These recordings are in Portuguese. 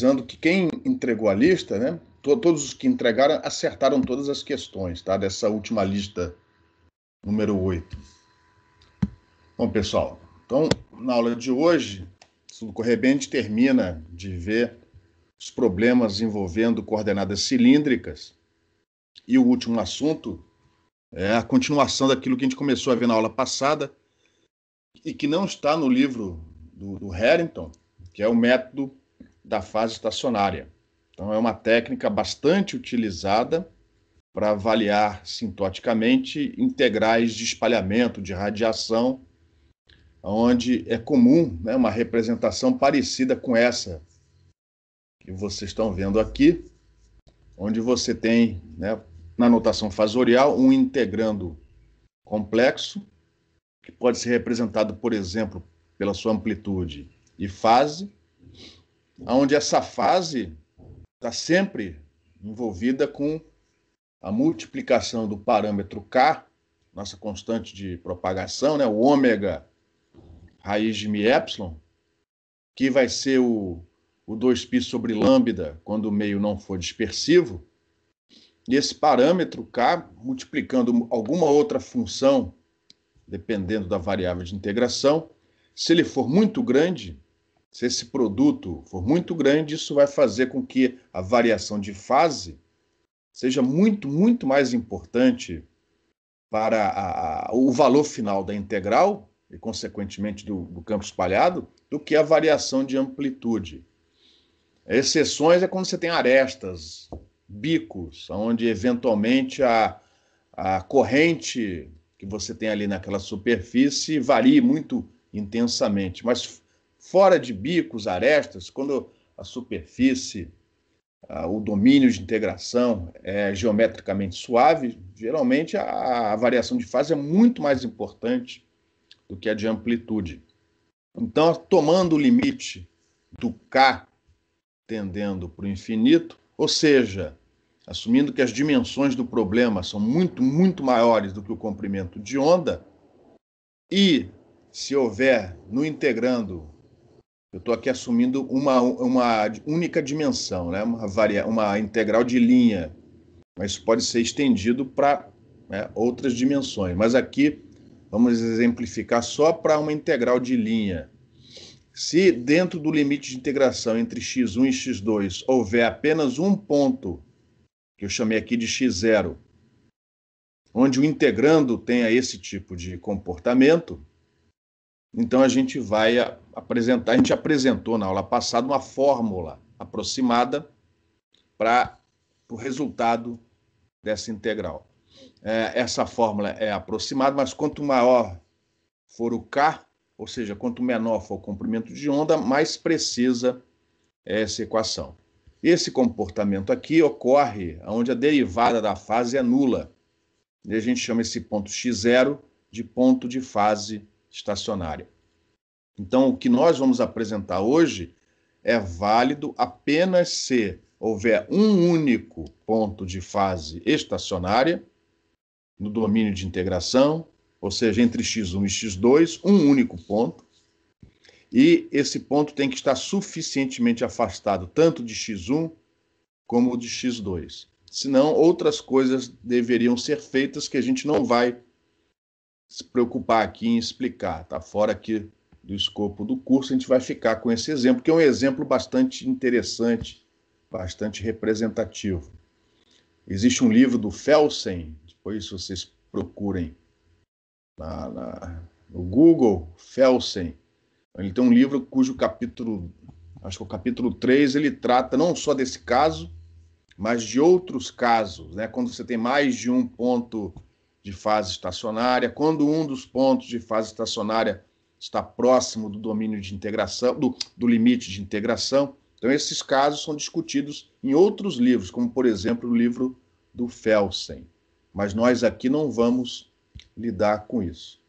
avisando que quem entregou a lista, né, todos os que entregaram acertaram todas as questões, tá, dessa última lista número 8. Bom, pessoal, então, na aula de hoje, se tudo correr bem, a gente termina de ver os problemas envolvendo coordenadas cilíndricas, e o último assunto é a continuação daquilo que a gente começou a ver na aula passada e que não está no livro do Harrington, que é o método da fase estacionária. Então, é uma técnica bastante utilizada para avaliar sintoticamente integrais de espalhamento, de radiação, onde é comum, né, uma representação parecida com essa que vocês estão vendo aqui, onde você tem, né, na notação fasorial, um integrando complexo, que pode ser representado, por exemplo, pela sua amplitude e fase, onde essa fase está sempre envolvida com a multiplicação do parâmetro K, nossa constante de propagação, né, o ômega raiz de μ, que vai ser o 2π sobre lambda quando o meio não for dispersivo. E esse parâmetro K, multiplicando alguma outra função, dependendo da variável de integração, se ele for muito grande, se esse produto for muito grande, isso vai fazer com que a variação de fase seja muito, muito mais importante para o valor final da integral, e consequentemente do campo espalhado, do que a variação de amplitude. Exceções é quando você tem arestas, bicos, onde eventualmente a corrente que você tem ali naquela superfície varia muito intensamente. Mas fora de bicos, arestas, quando a superfície, o domínio de integração é geometricamente suave, geralmente a variação de fase é muito mais importante do que a de amplitude. Então, tomando o limite do K tendendo para o infinito, ou seja, assumindo que as dimensões do problema são muito, muito maiores do que o comprimento de onda, e se houver no integrando, eu estou aqui assumindo uma única dimensão, né? uma integral de linha, mas isso pode ser estendido para, né, outras dimensões. Mas aqui vamos exemplificar só para uma integral de linha. Se dentro do limite de integração entre x1 e x2 houver apenas um ponto, que eu chamei aqui de x0, onde o integrando tenha esse tipo de comportamento, então a gente vai apresentar, a gente apresentou na aula passada uma fórmula aproximada para o resultado dessa integral. Essa fórmula é aproximada, mas quanto maior for o K, ou seja, quanto menor for o comprimento de onda, mais precisa é essa equação. Esse comportamento aqui ocorre onde a derivada da fase é nula. E a gente chama esse ponto x0 de ponto de fase estacionária. Então, o que nós vamos apresentar hoje é válido apenas se houver um único ponto de fase estacionária no domínio de integração, ou seja, entre x1 e x2, um único ponto, e esse ponto tem que estar suficientemente afastado tanto de x1 como de x2. Senão, outras coisas deveriam ser feitas que a gente não vai se preocupar aqui em explicar, está fora aqui do escopo do curso. A gente vai ficar com esse exemplo, que é um exemplo bastante interessante, bastante representativo. Existe um livro do Felsen, depois vocês procurem no Google, Felsen. Ele tem um livro cujo capítulo, acho que o capítulo 3, ele trata não só desse caso, mas de outros casos, né? Quando você tem mais de um ponto de fase estacionária, quando um dos pontos de fase estacionária está próximo do domínio de integração, do limite de integração. Então, esses casos são discutidos em outros livros, como, por exemplo, o livro do Felsen. Mas nós aqui não vamos lidar com isso.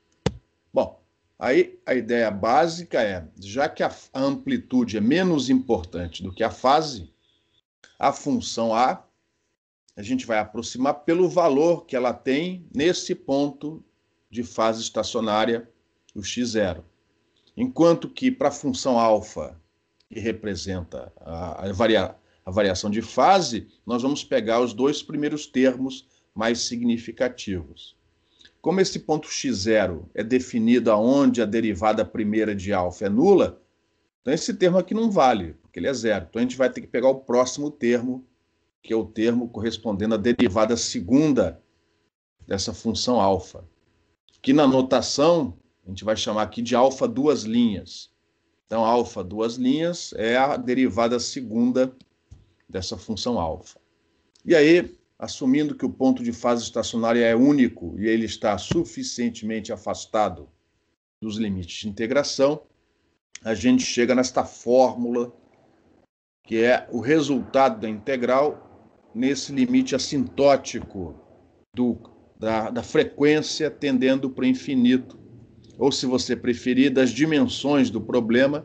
Bom, aí a ideia básica é, já que a amplitude é menos importante do que a fase, a função A, a gente vai aproximar pelo valor que ela tem nesse ponto de fase estacionária, o x0. Enquanto que para a função alfa que representa a variação de fase, nós vamos pegar os dois primeiros termos mais significativos. Como esse ponto x0 é definido aonde a derivada primeira de alfa é nula, então esse termo aqui não vale, porque ele é zero. Então a gente vai ter que pegar o próximo termo, que é o termo correspondendo à derivada segunda dessa função alfa, que na notação a gente vai chamar aqui de alfa duas linhas. Então, alfa duas linhas é a derivada segunda dessa função alfa. E aí, assumindo que o ponto de fase estacionária é único e ele está suficientemente afastado dos limites de integração, a gente chega nesta fórmula, que é o resultado da integral nesse limite assintótico da frequência tendendo para o infinito, ou, se você preferir, das dimensões do problema,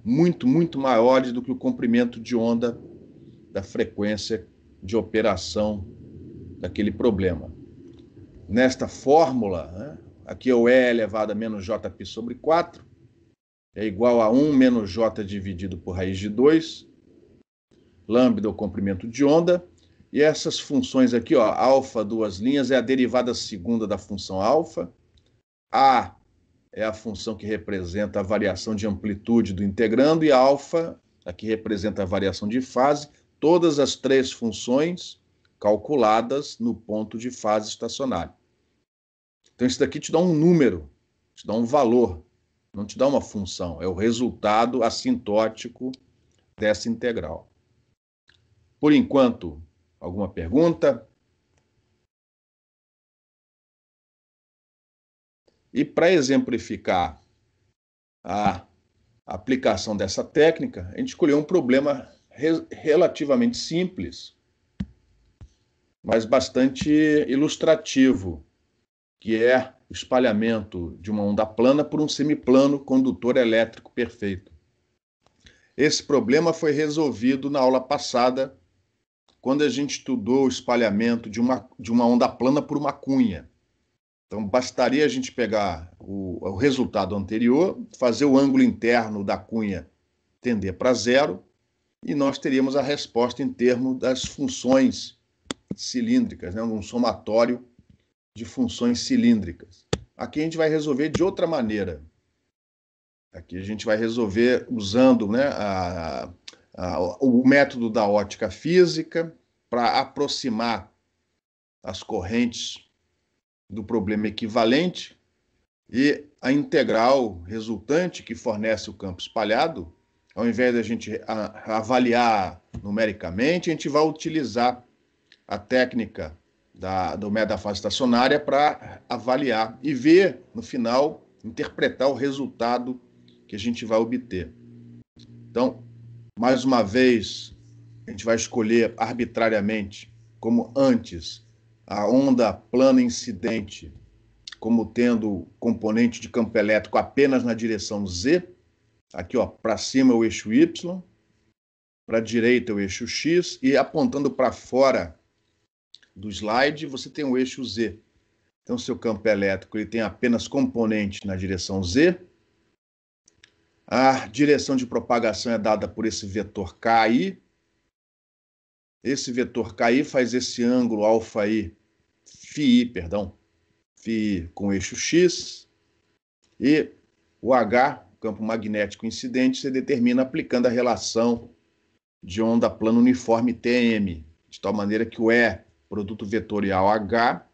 muito, muito maiores do que o comprimento de onda da frequência de operação daquele problema. Nesta fórmula, né, aqui é o E elevado a menos Jπ sobre 4, é igual a 1 menos J dividido por raiz de 2, lambda é o comprimento de onda, e essas funções aqui, ó, alfa duas linhas, é a derivada segunda da função alfa, A é a função que representa a variação de amplitude do integrando, e alfa, aqui representa a variação de fase, todas as três funções calculadas no ponto de fase estacionário. Então, isso daqui te dá um número, te dá um valor, não te dá uma função, é o resultado assintótico dessa integral. Por enquanto, alguma pergunta? E para exemplificar a aplicação dessa técnica, a gente escolheu um problema relativamente simples, mas bastante ilustrativo, que é o espalhamento de uma onda plana por um semiplano condutor elétrico perfeito. Esse problema foi resolvido na aula passada, quando a gente estudou o espalhamento de uma onda plana por uma cunha. Então, bastaria a gente pegar o resultado anterior, fazer o ângulo interno da cunha tender para zero, e nós teríamos a resposta em termos das funções cilíndricas, né? Um somatório de funções cilíndricas. Aqui a gente vai resolver de outra maneira. Aqui a gente vai resolver usando, né, o método da ótica física para aproximar as correntes do problema equivalente, e a integral resultante que fornece o campo espalhado, ao invés de a gente avaliar numericamente, a gente vai utilizar a técnica do método da fase estacionária para avaliar e ver, no final, interpretar o resultado que a gente vai obter. Então, mais uma vez, a gente vai escolher arbitrariamente, como antes, a onda plana incidente como tendo componente de campo elétrico apenas na direção Z. Aqui, ó, para cima é o eixo Y, para a direita é o eixo X, e apontando para fora do slide, você tem o eixo Z. Então, seu campo elétrico ele tem apenas componente na direção Z. A direção de propagação é dada por esse vetor KI. Esse vetor KI faz esse ângulo alfa-I, φi com eixo X. E o H, campo magnético incidente, se determina aplicando a relação de onda plana uniforme TM, de tal maneira que o E, produto vetorial H,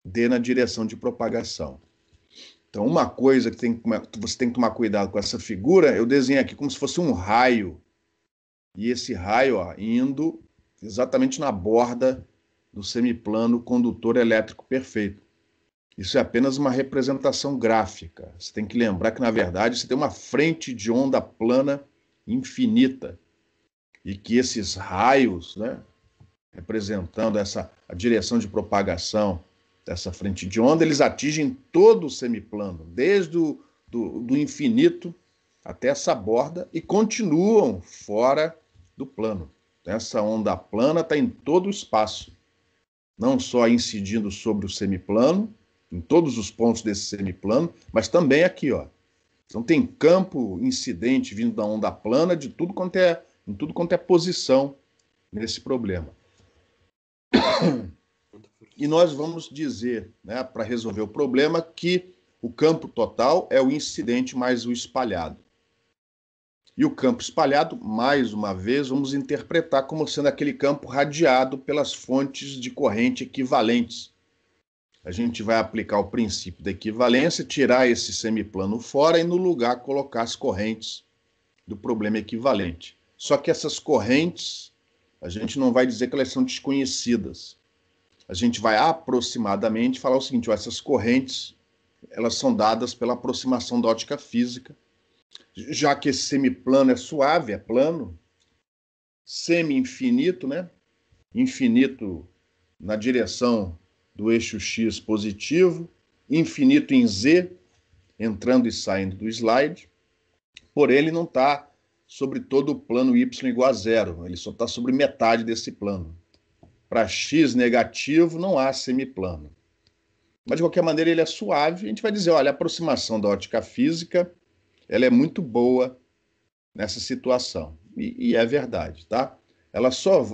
dê na direção de propagação. Então, uma coisa que você tem que tomar cuidado com essa figura, eu desenho aqui como se fosse um raio, e esse raio, ó, indo exatamente na borda do semiplano condutor elétrico perfeito. Isso é apenas uma representação gráfica. Você tem que lembrar que, na verdade, você tem uma frente de onda plana infinita, e que esses raios, né, representando a direção de propagação dessa frente de onda, eles atingem todo o semiplano, desde do infinito até essa borda, e continuam fora do plano. Então, essa onda plana está em todo o espaço, não só incidindo sobre o semiplano, em todos os pontos desse semiplano, mas também aqui, ó, Então tem campo incidente vindo da onda plana de tudo em tudo quanto é posição nesse problema. E nós vamos dizer, né, para resolver o problema, que o campo total é o incidente mais o espalhado. E o campo espalhado, mais uma vez, vamos interpretar como sendo aquele campo radiado pelas fontes de corrente equivalentes. A gente vai aplicar o princípio da equivalência, tirar esse semiplano fora e no lugar colocar as correntes do problema equivalente. Só que essas correntes, a gente não vai dizer que elas são desconhecidas. A gente vai aproximadamente falar o seguinte: ó, essas correntes, elas são dadas pela aproximação da ótica física, já que esse semiplano é suave, é plano, semi-infinito, né? Infinito na direção do eixo X positivo, infinito em Z, entrando e saindo do slide, porém ele não está sobre todo o plano Y igual a zero, ele só está sobre metade desse plano. Para X negativo não há semiplano. Mas de qualquer maneira ele é suave, a gente vai dizer, olha, a aproximação da ótica física, ela é muito boa nessa situação. E é verdade, tá?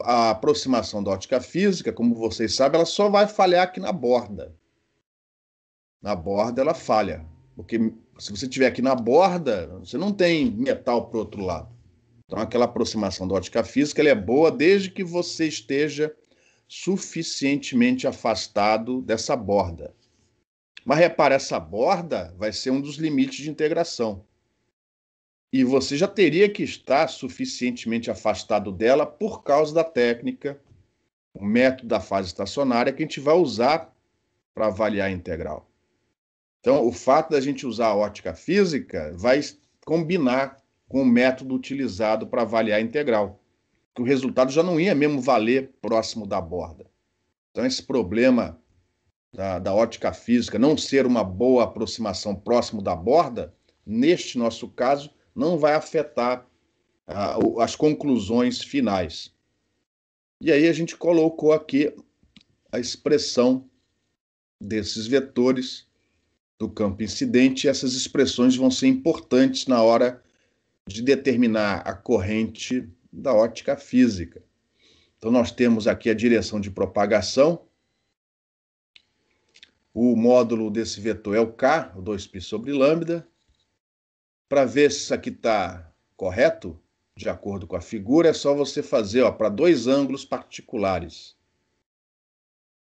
A aproximação da ótica física, como vocês sabem, ela só vai falhar aqui na borda. Na borda ela falha, porque se você estiver aqui na borda, você não tem metal para o outro lado. Então aquela aproximação da ótica física ela é boa desde que você esteja suficientemente afastado dessa borda. Mas repara, essa borda vai ser um dos limites de integração. E você já teria que estar suficientemente afastado dela por causa da técnica, o método da fase estacionária que a gente vai usar para avaliar a integral. Então, o fato da gente usar a ótica física vai combinar com o método utilizado para avaliar a integral, que o resultado já não ia mesmo valer próximo da borda. Então, esse problema da ótica física não ser uma boa aproximação próximo da borda, neste nosso caso, não vai afetar as conclusões finais. E aí a gente colocou aqui a expressão desses vetores do campo incidente, e essas expressões vão ser importantes na hora de determinar a corrente da ótica física. Então nós temos aqui a direção de propagação, o módulo desse vetor é o K, o 2π sobre lambda. Para ver se isso aqui está correto, de acordo com a figura, é só você fazer para dois ângulos particulares.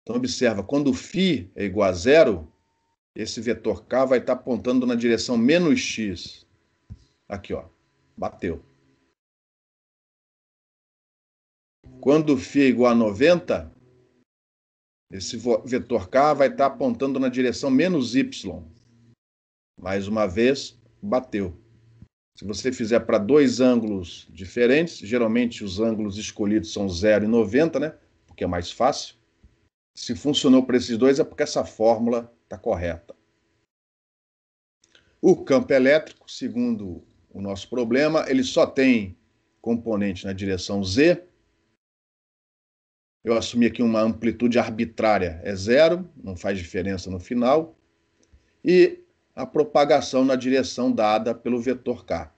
Então, observa, quando o φ é igual a zero, esse vetor K vai estar apontando na direção menos x. Aqui, ó, bateu. Quando o φ é igual a 90, esse vetor K vai estar apontando na direção menos y. Mais uma vez, bateu. Se você fizer para dois ângulos diferentes, geralmente os ângulos escolhidos são 0 e 90, né? Porque é mais fácil. Se funcionou para esses dois, é porque essa fórmula está correta. O campo elétrico, segundo o nosso problema, ele só tem componente na direção Z. Eu assumi aqui uma amplitude arbitrária, é zero, não faz diferença no final. E a propagação na direção dada pelo vetor K.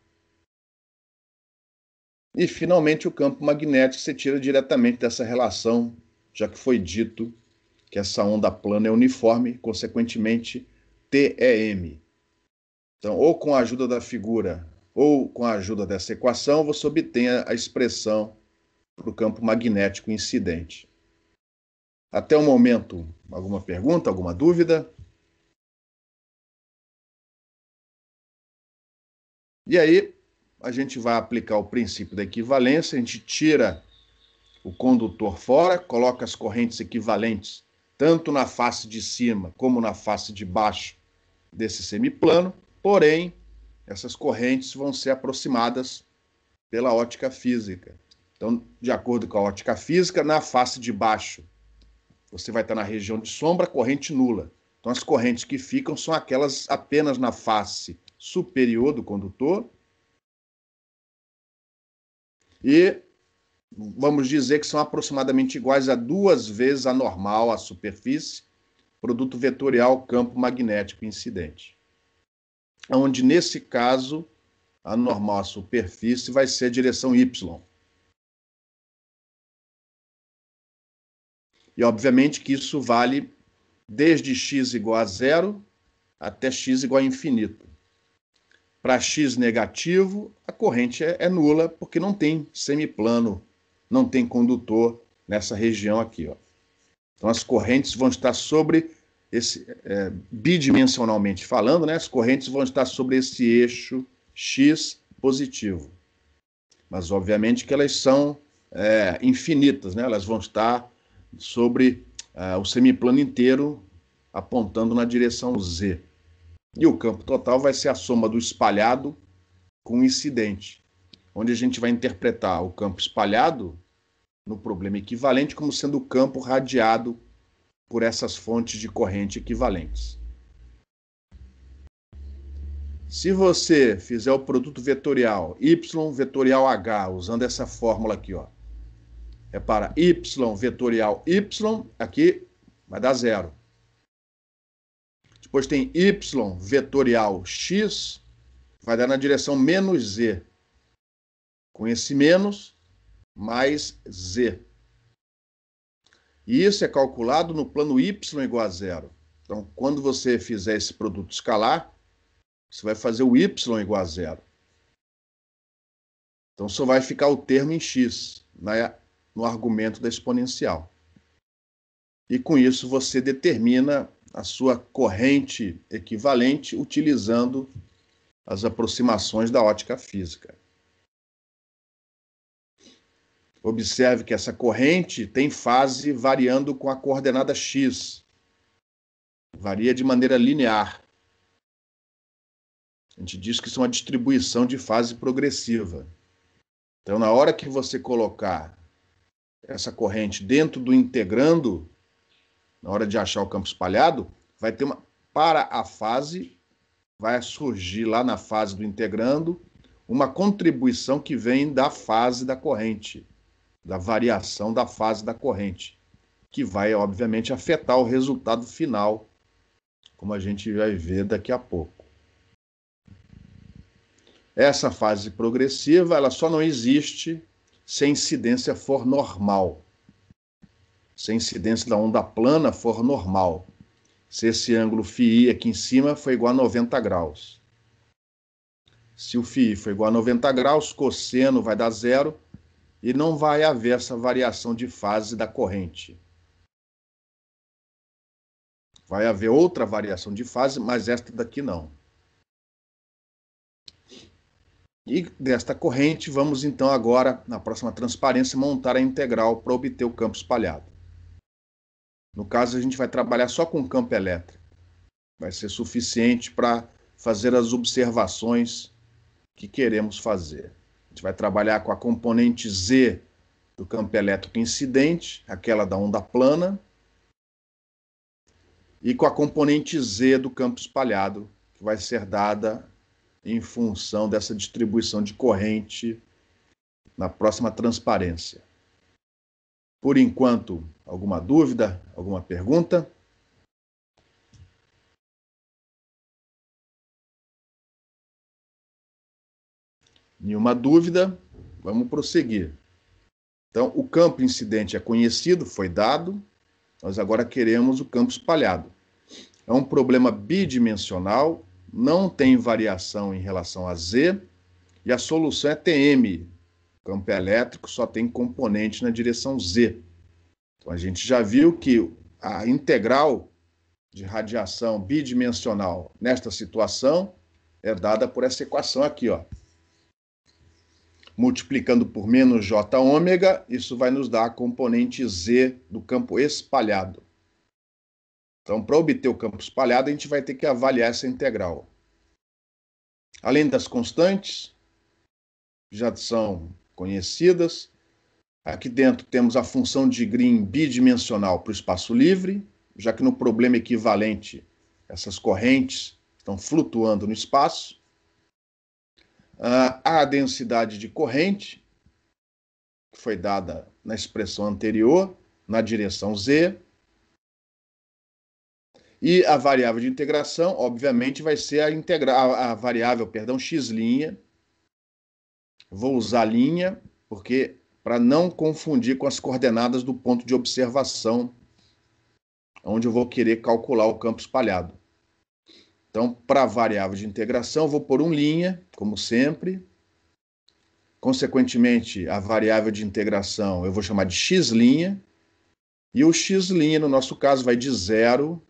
E, finalmente, o campo magnético você tira diretamente dessa relação, já que foi dito que essa onda plana é uniforme, consequentemente, T é M. Então, ou com a ajuda da figura, ou com a ajuda dessa equação, você obtém a expressão para o campo magnético incidente. Até o momento, alguma pergunta, alguma dúvida? E aí, a gente vai aplicar o princípio da equivalência, a gente tira o condutor fora, coloca as correntes equivalentes tanto na face de cima como na face de baixo desse semiplano, porém, essas correntes vão ser aproximadas pela ótica física. Então, de acordo com a ótica física, na face de baixo, você vai estar na região de sombra, corrente nula. Então, as correntes que ficam são aquelas apenas na face superior do condutor, e vamos dizer que são aproximadamente iguais a 2 vezes a normal, a superfície, produto vetorial campo magnético incidente. onde, nesse caso, a normal à superfície vai ser a direção Y. E, obviamente, que isso vale desde x igual a zero até x igual a infinito. Para x negativo, a corrente é nula, porque não tem semiplano, não tem condutor nessa região aqui. Ó. Então, as correntes vão estar sobre esse, bidimensionalmente falando, né, as correntes vão estar sobre esse eixo x positivo. Mas, obviamente, que elas são infinitas, né? Elas vão estar sobre o semiplano inteiro, apontando na direção z. E o campo total vai ser a soma do espalhado com o incidente, onde a gente vai interpretar o campo espalhado no problema equivalente como sendo o campo radiado por essas fontes de corrente equivalentes. Se você fizer o produto vetorial y vetorial h, usando essa fórmula aqui, ó, repara, y vetorial y, aqui vai dar zero. Depois tem y vetorial x, vai dar na direção menos z. Com esse menos, mais z. E isso é calculado no plano y igual a zero. Então, quando você fizer esse produto escalar, você vai fazer o y igual a zero. Então, só vai ficar o termo em x, no argumento da exponencial. E com isso, você determina a sua corrente equivalente utilizando as aproximações da ótica física. Observe que essa corrente tem fase variando com a coordenada x. Varia de maneira linear. A gente diz que isso é uma distribuição de fase progressiva. Então, na hora que você colocar essa corrente dentro do integrando, na hora de achar o campo espalhado, vai ter para a fase, vai surgir lá na fase do integrando, uma contribuição que vem da fase da corrente, da variação da fase da corrente, que vai, obviamente, afetar o resultado final, como a gente vai ver daqui a pouco. Essa fase progressiva, ela só não existe se a incidência for normal. Se a incidência da onda plana for normal. Se esse ângulo φi aqui em cima for igual a 90 graus. Se o φi for igual a 90 graus, cosseno vai dar zero e não vai haver essa variação de fase da corrente. Vai haver outra variação de fase, mas esta daqui não. E desta corrente, vamos então agora, na próxima transparência, montar a integral para obter o campo espalhado. No caso, a gente vai trabalhar só com campo elétrico. Vai ser suficiente para fazer as observações que queremos fazer. A gente vai trabalhar com a componente Z do campo elétrico incidente, aquela da onda plana, e com a componente Z do campo espalhado, que vai ser dada em função dessa distribuição de corrente na próxima transparência. Por enquanto, alguma dúvida, alguma pergunta? Nenhuma dúvida, vamos prosseguir. Então, o campo incidente é conhecido, foi dado, nós agora queremos o campo espalhado. É um problema bidimensional, não tem variação em relação a Z, e a solução é TM. O campo elétrico só tem componente na direção Z. Então, a gente já viu que a integral de radiação bidimensional nesta situação é dada por essa equação aqui, ó. Multiplicando por menos J ômega, isso vai nos dar a componente Z do campo espalhado. Então, para obter o campo espalhado, a gente vai ter que avaliar essa integral. Além das constantes, já são conhecidas, aqui dentro temos a função de Green bidimensional para o espaço livre, já que no problema equivalente, essas correntes estão flutuando no espaço. A densidade de corrente, que foi dada na expressão anterior, na direção Z. E a variável de integração, obviamente, vai ser a variável, perdão, x'. Vou usar linha, porque para não confundir com as coordenadas do ponto de observação, onde eu vou querer calcular o campo espalhado. Então, para a variável de integração, eu vou pôr linha, como sempre. Consequentemente, a variável de integração eu vou chamar de x', e o x', no nosso caso, vai de 0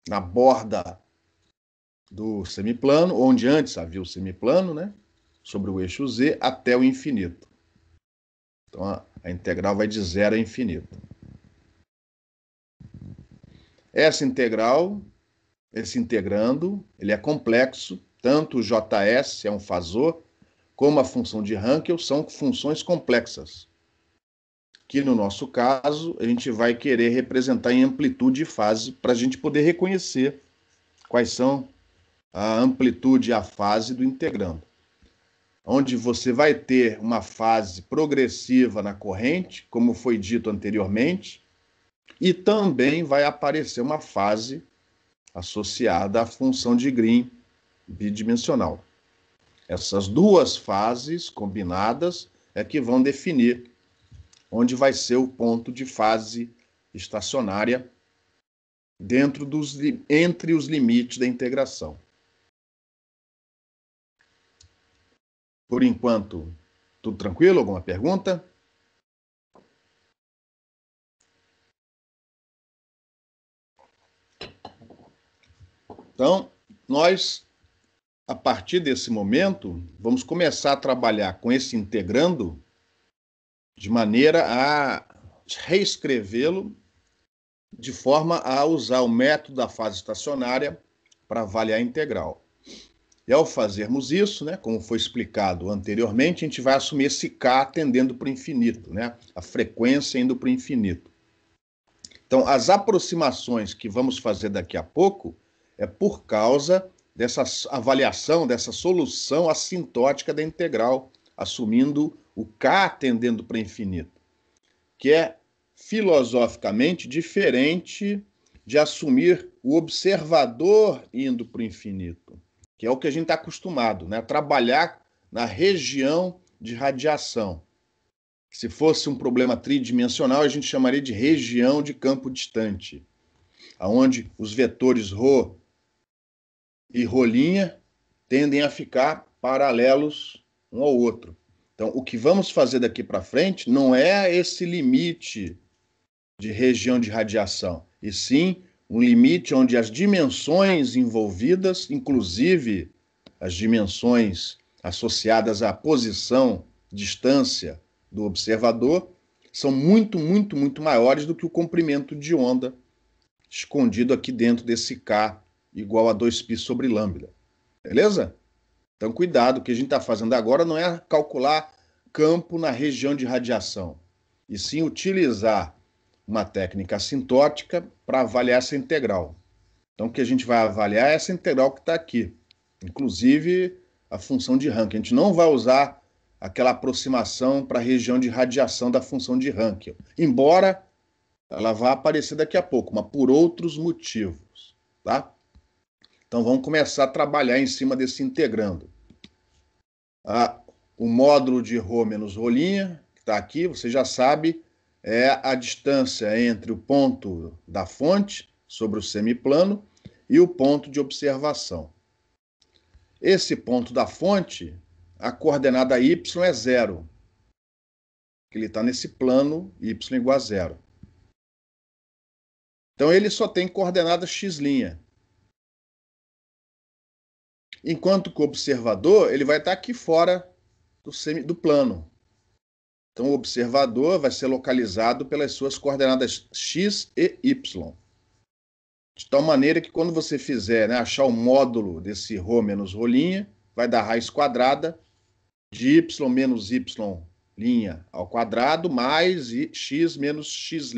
na borda do semiplano, onde antes havia o semiplano, né? Sobre o eixo z, até o infinito. Então, a integral vai de 0 a infinito. Essa integral, esse integrando, ele é complexo, tanto o JS é um fasor, como a função de Hankel são funções complexas, que no nosso caso a gente vai querer representar em amplitude e fase para a gente poder reconhecer quais são a amplitude e a fase do integrando. Onde você vai ter uma fase progressiva na corrente, como foi dito anteriormente, e também vai aparecer uma fase associada à função de Green bidimensional. Essas duas fases combinadas é que vão definir onde vai ser o ponto de fase estacionária entre os limites da integração. Por enquanto, tudo tranquilo? Alguma pergunta? Então, nós, a partir desse momento, vamos começar a trabalhar com esse integrando de maneira a reescrevê-lo de forma a usar o método da fase estacionária para avaliar a integral. E ao fazermos isso, né, como foi explicado anteriormente, a gente vai assumir esse K tendendo para o infinito, né, a frequência indo para o infinito. Então, as aproximações que vamos fazer daqui a pouco é por causa dessa avaliação, dessa solução assintótica da integral, assumindo o K tendendo para infinito, que é filosoficamente diferente de assumir o observador indo para o infinito, que é o que a gente está acostumado, né? Trabalhar na região de radiação. Se fosse um problema tridimensional, a gente chamaria de região de campo distante, onde os vetores ρ e ρ' tendem a ficar paralelos um ao outro. Então, o que vamos fazer daqui para frente não é esse limite de região de radiação, e sim um limite onde as dimensões envolvidas, inclusive as dimensões associadas à posição, distância do observador, são muito, muito, muito maiores do que o comprimento de onda escondido aqui dentro desse K igual a 2π sobre lambda. Beleza? Então, cuidado, o que a gente está fazendo agora não é calcular campo na região de radiação, e sim utilizar uma técnica assintótica para avaliar essa integral. Então, o que a gente vai avaliar é essa integral que está aqui, inclusive a função de Hankel. A gente não vai usar aquela aproximação para a região de radiação da função de Hankel, embora ela vá aparecer daqui a pouco, mas por outros motivos, tá? Então, vamos começar a trabalhar em cima desse integrando. O módulo de ρ menos ρ', que está aqui, você já sabe, é a distância entre o ponto da fonte sobre o semiplano e o ponto de observação. Esse ponto da fonte, a coordenada y é 0, que ele está nesse plano y igual a 0. Então, ele só tem coordenada x'. Enquanto que o observador ele vai estar aqui fora do plano. Então, o observador vai ser localizado pelas suas coordenadas x e y. De tal maneira que quando você fizer, né, achar o módulo desse ρ menos ρ', vai dar raiz quadrada de y menos y' ao quadrado mais x menos x'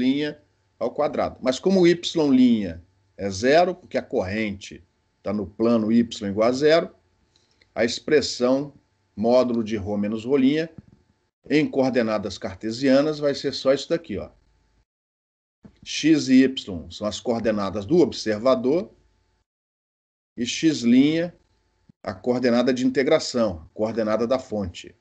ao quadrado. Mas como o y' é 0, porque a corrente está no plano y igual a 0, a expressão módulo de ρ menos ρ' em coordenadas cartesianas vai ser só isso daqui, ó. x e y são as coordenadas do observador, e x' a coordenada de integração, a coordenada da fonte.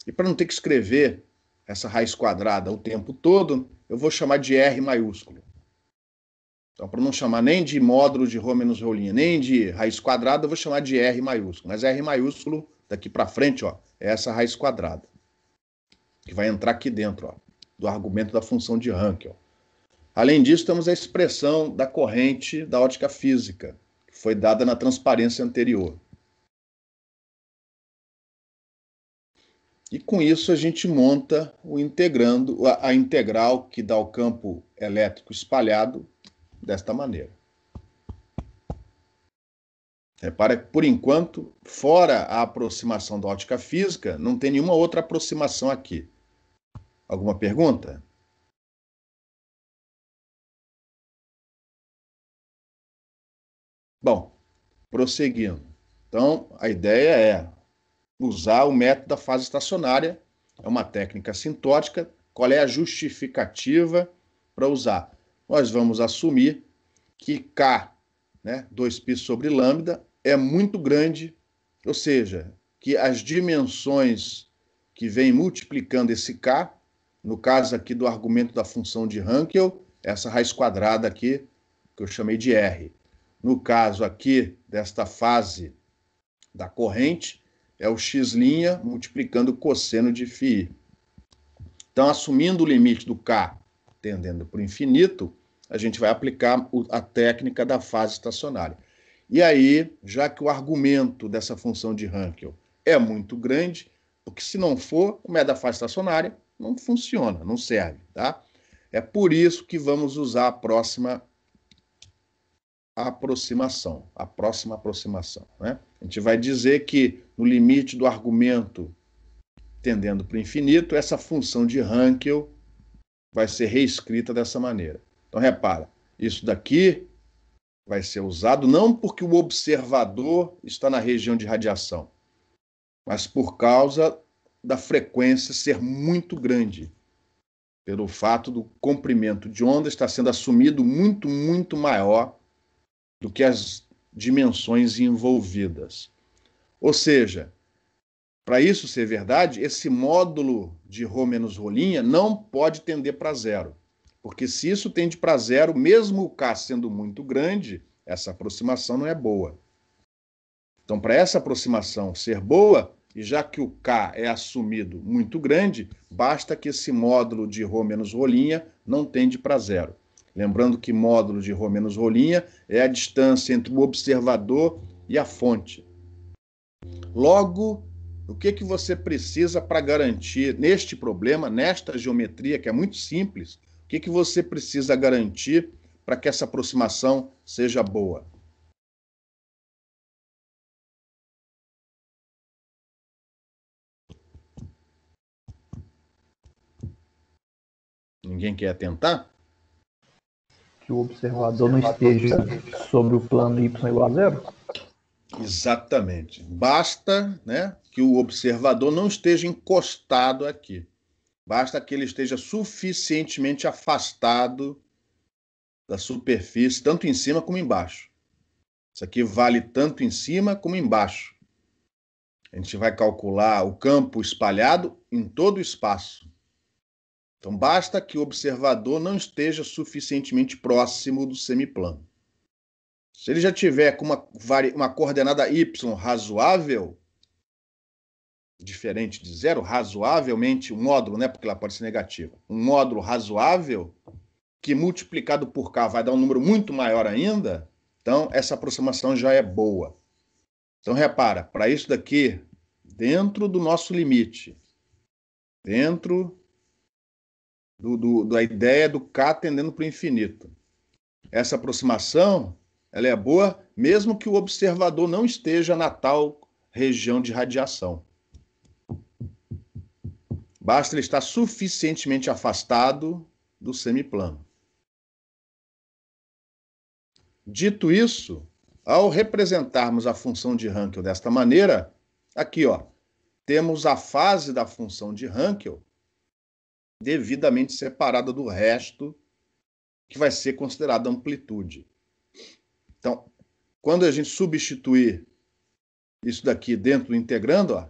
E para não ter que escrever essa raiz quadrada o tempo todo, eu vou chamar de R maiúsculo. Então, para não chamar nem de módulo de Rho menos Rho', nem de raiz quadrada, eu vou chamar de R maiúsculo. Mas R maiúsculo, daqui para frente, ó, é essa raiz quadrada, que vai entrar aqui dentro, ó, do argumento da função de Hankel. Além disso, temos a expressão da corrente da ótica física, que foi dada na transparência anterior. E com isso a gente monta o integrando, a integral que dá o campo elétrico espalhado desta maneira. Repara que, por enquanto, fora a aproximação da ótica física, não tem nenhuma outra aproximação aqui. Alguma pergunta? Bom, prosseguindo. Então, a ideia é usar o método da fase estacionária, é uma técnica assintótica. Qual é a justificativa para usar? Nós vamos assumir que K, né, 2π sobre lambda, é muito grande, ou seja, que as dimensões que vêm multiplicando esse K, no caso aqui do argumento da função de Hankel, essa raiz quadrada aqui, que eu chamei de R. No caso aqui desta fase da corrente, é o x' multiplicando o cosseno de φ. Então, assumindo o limite do K tendendo para o infinito, a gente vai aplicar a técnica da fase estacionária. E aí, já que o argumento dessa função de Hankel é muito grande, porque se não for, o método da fase estacionária não funciona, não serve, tá? É por isso que vamos usar a próxima aproximação, né? A gente vai dizer que no limite do argumento tendendo para o infinito, essa função de Hankel vai ser reescrita dessa maneira. Então, repara, isso daqui vai ser usado não porque o observador está na região de radiação, mas por causa da frequência ser muito grande, pelo fato do comprimento de onda estar sendo assumido muito, muito maior do que as dimensões envolvidas. Ou seja, para isso ser verdade, esse módulo de Rho menos Rho' não pode tender para zero. Porque se isso tende para zero, mesmo o K sendo muito grande, essa aproximação não é boa. Então, para essa aproximação ser boa, e já que o K é assumido muito grande, basta que esse módulo de Rho menos Rho' não tende para zero. Lembrando que módulo de Rho menos Rho' é a distância entre o observador e a fonte. Logo, o que você precisa para garantir neste problema, nesta geometria, que é muito simples, o que você precisa garantir para que essa aproximação seja boa? Ninguém quer tentar? Que o observador não esteja sobre o plano y igual a zero? Exatamente. Basta, né, que o observador não esteja encostado aqui. Basta que ele esteja suficientemente afastado da superfície, tanto em cima como embaixo. Isso aqui vale tanto em cima como embaixo. A gente vai calcular o campo espalhado em todo o espaço. Então, basta que o observador não esteja suficientemente próximo do semiplano. Se ele já tiver com uma coordenada y razoável, diferente de zero, razoavelmente, um módulo, né, porque ela pode ser negativa, um módulo razoável, que multiplicado por k vai dar um número muito maior ainda, então essa aproximação já é boa. Então, repara, para isso daqui, dentro do nosso limite, dentro da ideia do k tendendo para o infinito, essa aproximação ela é boa mesmo que o observador não esteja na tal região de radiação. Basta ele estar suficientemente afastado do semiplano. Dito isso, ao representarmos a função de Hankel desta maneira, aqui, ó, temos a fase da função de Hankel devidamente separada do resto, que vai ser considerada amplitude. Então, quando a gente substituir isso daqui dentro do integrando, ó,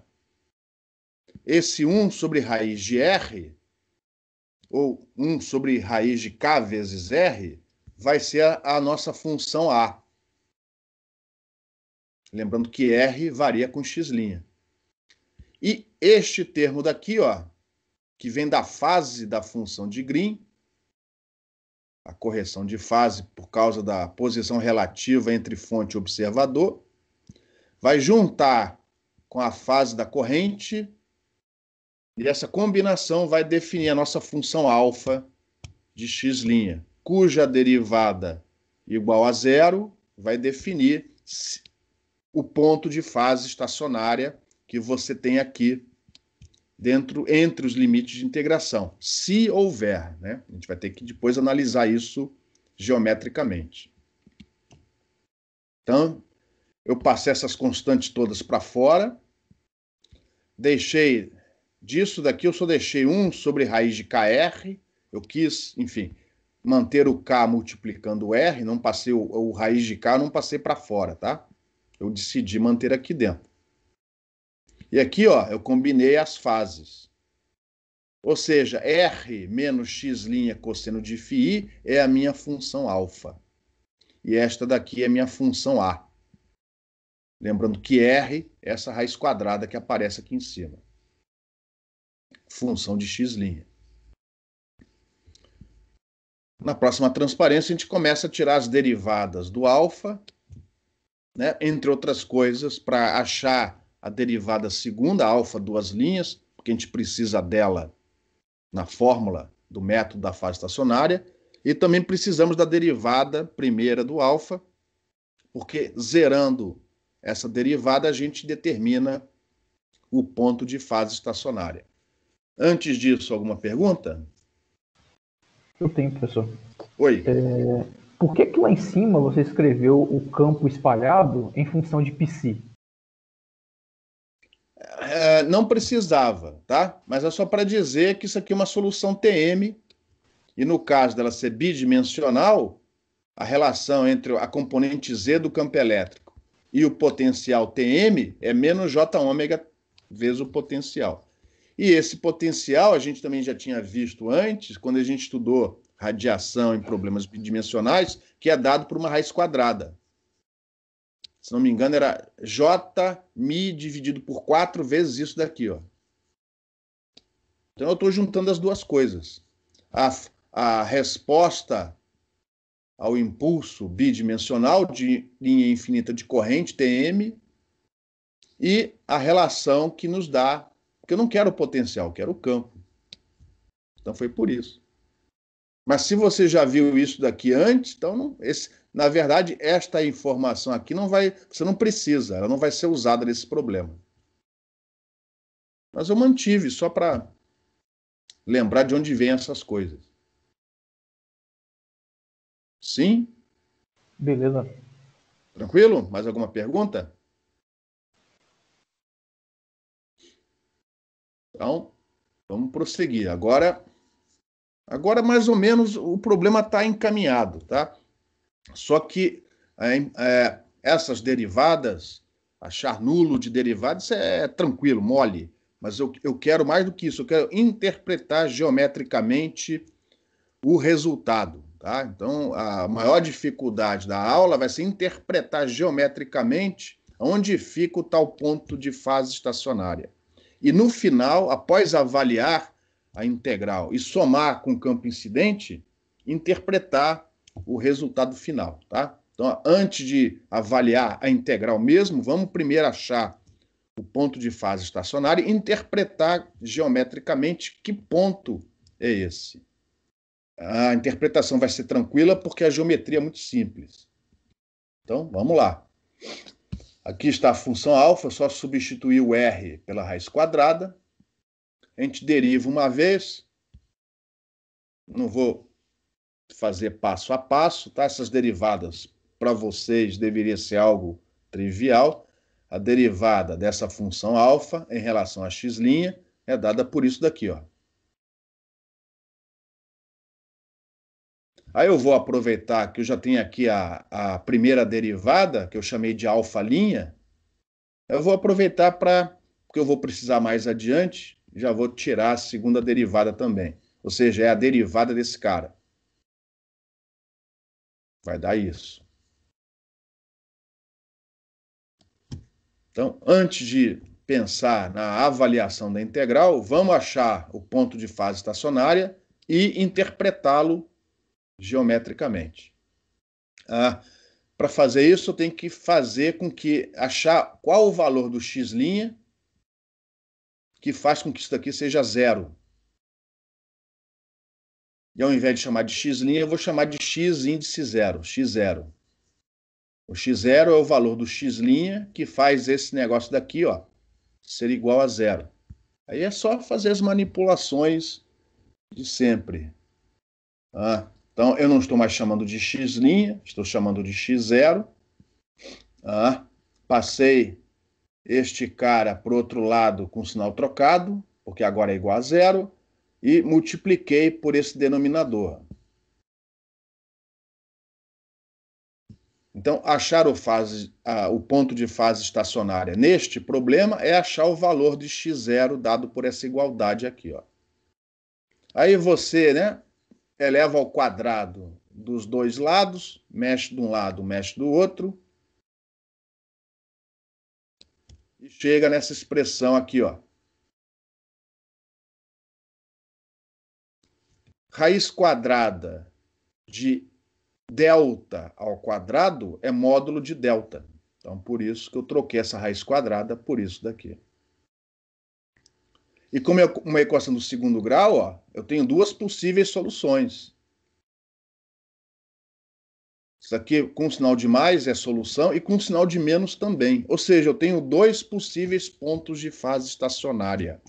esse 1 sobre raiz de R, ou 1 sobre raiz de K vezes R, vai ser a nossa função A. Lembrando que R varia com x'. E este termo daqui, ó, que vem da fase da função de Green, a correção de fase por causa da posição relativa entre fonte e observador, vai juntar com a fase da corrente, e essa combinação vai definir a nossa função alfa de x', cuja derivada igual a zero vai definir o ponto de fase estacionária que você tem aqui entre os limites de integração, se houver, né? A gente vai ter que depois analisar isso geometricamente. Então, eu passei essas constantes todas para fora, deixei disso daqui, eu só deixei 1 sobre raiz de KR, eu quis, enfim, manter o K multiplicando o R, não passei o raiz de K, não passei para fora, tá? Eu decidi manter aqui dentro. E aqui, ó, eu combinei as fases. Ou seja, R menos x' cosseno de φ é a minha função alfa. E esta daqui é a minha função A. Lembrando que R é essa raiz quadrada que aparece aqui em cima. Função de x'. Na próxima transparência, a gente começa a tirar as derivadas do alfa, né, entre outras coisas, para achar a derivada segunda, alfa, duas linhas, porque a gente precisa dela na fórmula do método da fase estacionária, e também precisamos da derivada primeira do alfa, porque zerando essa derivada, a gente determina o ponto de fase estacionária. Antes disso, alguma pergunta? Eu tenho, professor. Oi. Por que lá em cima você escreveu o campo espalhado em função de π? Não precisava, tá? Mas é só para dizer que isso aqui é uma solução TM, e no caso dela ser bidimensional, a relação entre a componente Z do campo elétrico e o potencial TM é menos J ômega vezes o potencial. E esse potencial a gente também já tinha visto antes, quando a gente estudou radiação em problemas bidimensionais, que é dado por uma raiz quadrada. Se não me engano, era Jμ dividido por 4 vezes isso daqui, ó. Então eu estou juntando as duas coisas. A resposta ao impulso bidimensional de linha infinita de corrente, TM, e a relação que nos dá, porque eu não quero o potencial, eu quero o campo. Então foi por isso. Mas se você já viu isso daqui antes, então não, na verdade esta informação aqui não vai, você não precisa, ela não vai ser usada nesse problema. Mas eu mantive só para lembrar de onde vêm essas coisas. Sim? Beleza. Tranquilo? Mais alguma pergunta? Então, vamos prosseguir. Agora mais ou menos, o problema está encaminhado, tá? Só que essas derivadas, achar nulo de derivadas é tranquilo, mole. Mas eu quero mais do que isso, eu quero interpretar geometricamente o resultado, tá? Então, a maior dificuldade da aula vai ser interpretar geometricamente onde fica o tal ponto de fase estacionária. E no final, após avaliar a integral e somar com o campo incidente, interpretar o resultado final, tá? Então, antes de avaliar a integral mesmo, vamos primeiro achar o ponto de fase estacionária e interpretar geometricamente que ponto é esse. A interpretação vai ser tranquila porque a geometria é muito simples. Então, vamos lá. Aqui está a função alfa, só substituir o R pela raiz quadrada. A gente deriva uma vez. Não vou fazer passo a passo, tá? Essas derivadas, para vocês, deveria ser algo trivial. A derivada dessa função alfa em relação a x' é dada por isso daqui, ó. Aí eu vou aproveitar que eu já tenho aqui a primeira derivada, que eu chamei de alfa'. Eu vou aproveitar porque eu vou precisar mais adiante, já vou tirar a segunda derivada também. Ou seja, é a derivada desse cara. Vai dar isso. Então, antes de pensar na avaliação da integral, vamos achar o ponto de fase estacionária e interpretá-lo geometricamente. Para fazer isso, eu tenho que fazer com que achar qual o valor do x' que faz com que isso daqui seja zero. E ao invés de chamar de x', eu vou chamar de x índice zero, x0. O x0 é o valor do x' que faz esse negócio daqui, ó, ser igual a zero. Aí é só fazer as manipulações de sempre. Então, eu não estou mais chamando de x', estou chamando de x0. Passei este cara para o outro lado com sinal trocado, porque agora é igual a zero, e multipliquei por esse denominador. Então, achar o ponto de fase estacionária neste problema é achar o valor de x0 dado por essa igualdade aqui. Ó. Aí você, né, eleva ao quadrado dos dois lados, mexe de um lado, mexe do outro, e chega nessa expressão aqui, ó. Raiz quadrada de delta ao quadrado é módulo de delta. Então, por isso que eu troquei essa raiz quadrada por isso daqui. E como é uma equação do segundo grau, ó, eu tenho duas possíveis soluções. Isso aqui com sinal de mais é solução e com sinal de menos também. Ou seja, eu tenho dois possíveis pontos de fase estacionária.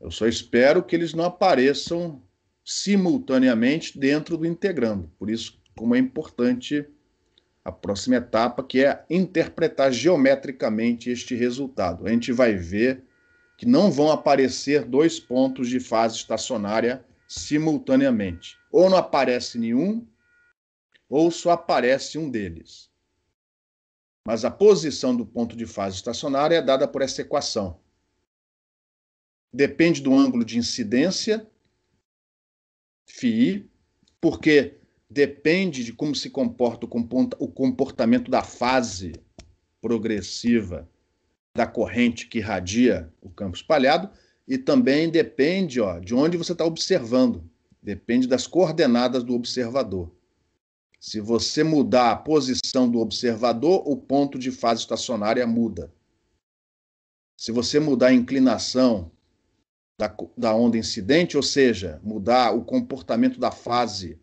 Eu só espero que eles não apareçam simultaneamente dentro do integrando. Por isso, como é importante a próxima etapa, que é interpretar geometricamente este resultado. A gente vai ver que não vão aparecer dois pontos de fase estacionária simultaneamente. Ou não aparece nenhum, ou só aparece um deles. Mas a posição do ponto de fase estacionária é dada por essa equação. Depende do ângulo de incidência, φi, porque depende de como se comporta o comportamento da fase progressiva da corrente que irradia o campo espalhado, e também depende, ó, de onde você está observando. Depende das coordenadas do observador. Se você mudar a posição do observador, o ponto de fase estacionária muda. Se você mudar a inclinação da onda incidente, ou seja, mudar o comportamento da fase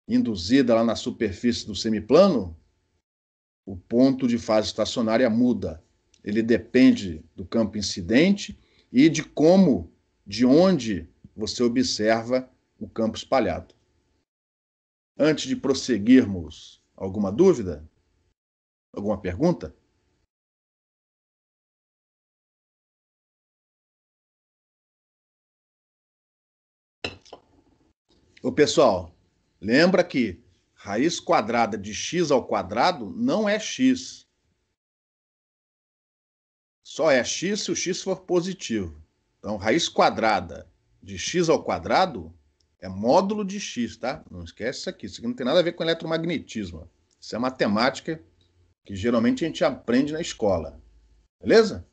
induzida lá na superfície do semiplano, o ponto de fase estacionária muda. Ele depende do campo incidente e de onde você observa o campo espalhado. Antes de prosseguirmos, alguma dúvida? Alguma pergunta? Ô, pessoal, lembra que raiz quadrada de x ao quadrado não é x. Só é x se o x for positivo. Então, raiz quadrada de x ao quadrado é módulo de x, tá? Não esquece isso aqui. Isso aqui não tem nada a ver com eletromagnetismo. Isso é matemática que geralmente a gente aprende na escola. Beleza?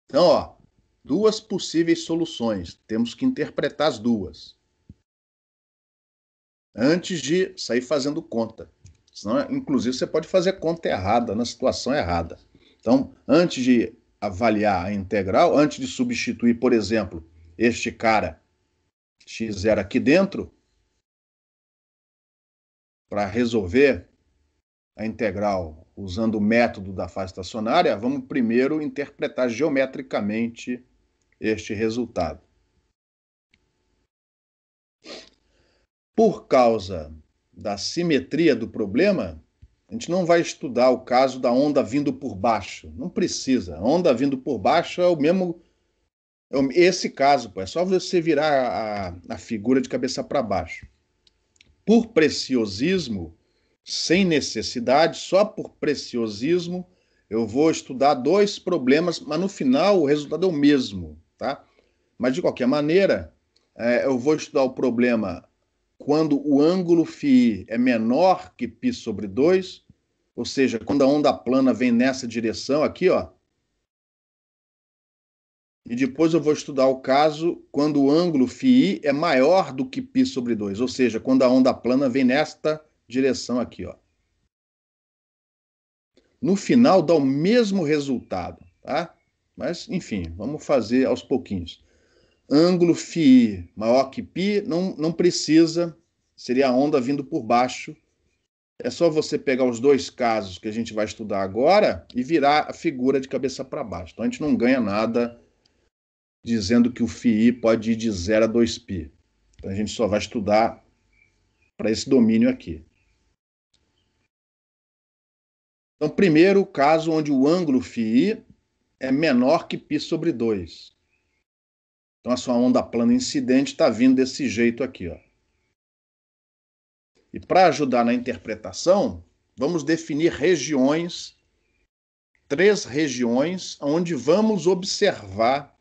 Então, ó, duas possíveis soluções. Temos que interpretar as duas antes de sair fazendo conta. Senão, inclusive, você pode fazer conta errada, na situação errada. Então, antes de avaliar a integral, antes de substituir, por exemplo, este cara x0 aqui dentro, para resolver a integral usando o método da fase estacionária, vamos primeiro interpretar geometricamente este resultado. Por causa da simetria do problema, a gente não vai estudar o caso da onda vindo por baixo. Não precisa. A onda vindo por baixo é o mesmo Esse caso, pô, é só você virar a figura de cabeça para baixo. Por preciosismo, sem necessidade, só por preciosismo, eu vou estudar dois problemas, mas no final o resultado é o mesmo, tá? Mas de qualquer maneira, eu vou estudar o problema quando o ângulo φ é menor que π sobre 2, ou seja, quando a onda plana vem nessa direção aqui, ó. E depois eu vou estudar o caso quando o ângulo φ é maior do que π sobre 2, ou seja, quando a onda plana vem nesta direção aqui, ó. No final dá o mesmo resultado, tá? Mas, enfim, vamos fazer aos pouquinhos. Ângulo φ maior que π não precisa, seria a onda vindo por baixo. É só você pegar os dois casos que a gente vai estudar agora e virar a figura de cabeça para baixo. Então a gente não ganha nada dizendo que o φ pode ir de 0 a 2π. Então a gente só vai estudar para esse domínio aqui. Então, primeiro, o caso onde o ângulo φ é menor que π sobre 2. Então a sua onda plana incidente está vindo desse jeito aqui, ó. E para ajudar na interpretação, vamos definir regiões, 3 regiões, onde vamos observar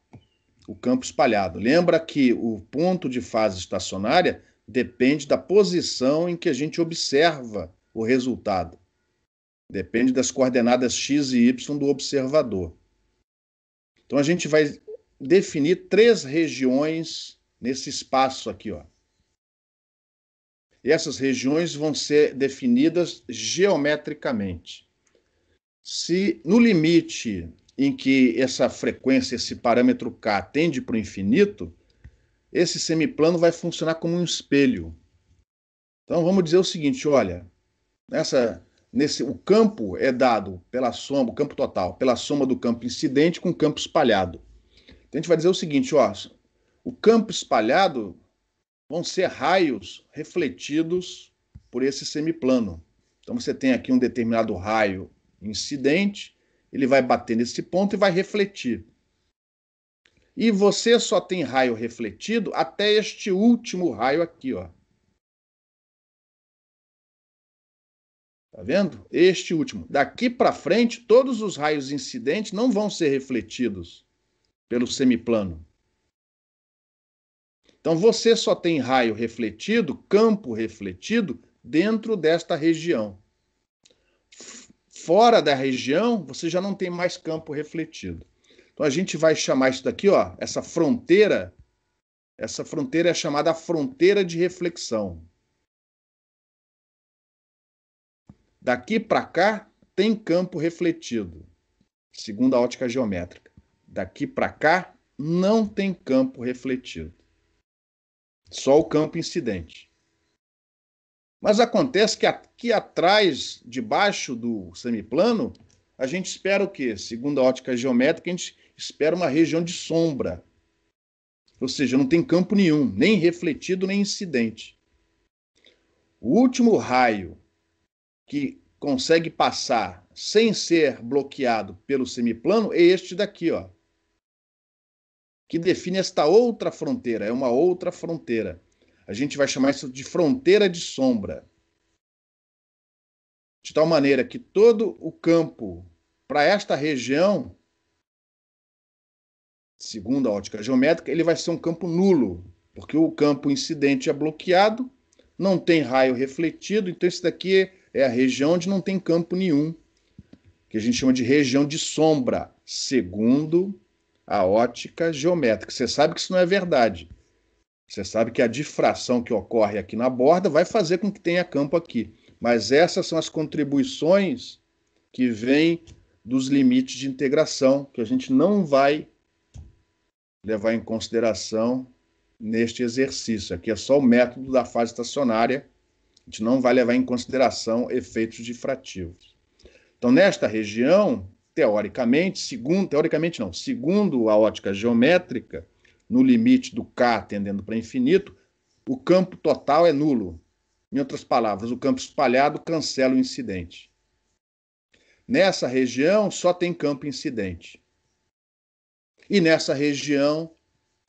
o campo espalhado. Lembra que o ponto de fase estacionária depende da posição em que a gente observa o resultado. Depende das coordenadas x e y do observador. Então a gente vai definir 3 regiões nesse espaço aqui, ó. E essas regiões vão ser definidas geometricamente. Se no limite em que essa frequência, esse parâmetro k tende para o infinito, esse semiplano vai funcionar como um espelho. Então vamos dizer o seguinte, olha, o campo é dado pela soma, o campo total, pela soma do campo incidente com o campo espalhado. Então a gente vai dizer o seguinte, ó, o campo espalhado vão ser raios refletidos por esse semiplano. Então você tem aqui um determinado raio incidente, ele vai bater nesse ponto e vai refletir. E você só tem raio refletido até este último raio aqui, ó. Tá vendo? Este último. Daqui para frente, todos os raios incidentes não vão ser refletidos pelo semiplano. Então você só tem raio refletido, campo refletido, dentro desta região. Fora da região, você já não tem mais campo refletido. Então a gente vai chamar isso daqui, ó, essa fronteira é chamada fronteira de reflexão. Daqui para cá tem campo refletido, segundo a ótica geométrica. Daqui para cá não tem campo refletido. Só o campo incidente. Mas acontece que aqui atrás, debaixo do semiplano, a gente espera o quê? Segundo a ótica geométrica, a gente espera uma região de sombra. Ou seja, não tem campo nenhum, nem refletido, nem incidente. O último raio que consegue passar sem ser bloqueado pelo semiplano é este daqui, ó, que define esta outra fronteira, é uma outra fronteira. A gente vai chamar isso de fronteira de sombra. De tal maneira que todo o campo para esta região, segundo a ótica geométrica, ele vai ser um campo nulo, porque o campo incidente é bloqueado, não tem raio refletido, então esse daqui é a região onde não tem campo nenhum, que a gente chama de região de sombra, segundo a ótica geométrica. Você sabe que isso não é verdade. Você sabe que a difração que ocorre aqui na borda vai fazer com que tenha campo aqui. Mas essas são as contribuições que vêm dos limites de integração, que a gente não vai levar em consideração neste exercício. Aqui é só o método da fase estacionária. A gente não vai levar em consideração efeitos difrativos. Então, nesta região, segundo a ótica geométrica, no limite do K tendendo para infinito, o campo total é nulo. Em outras palavras, o campo espalhado cancela o incidente. Nessa região, só tem campo incidente. E nessa região,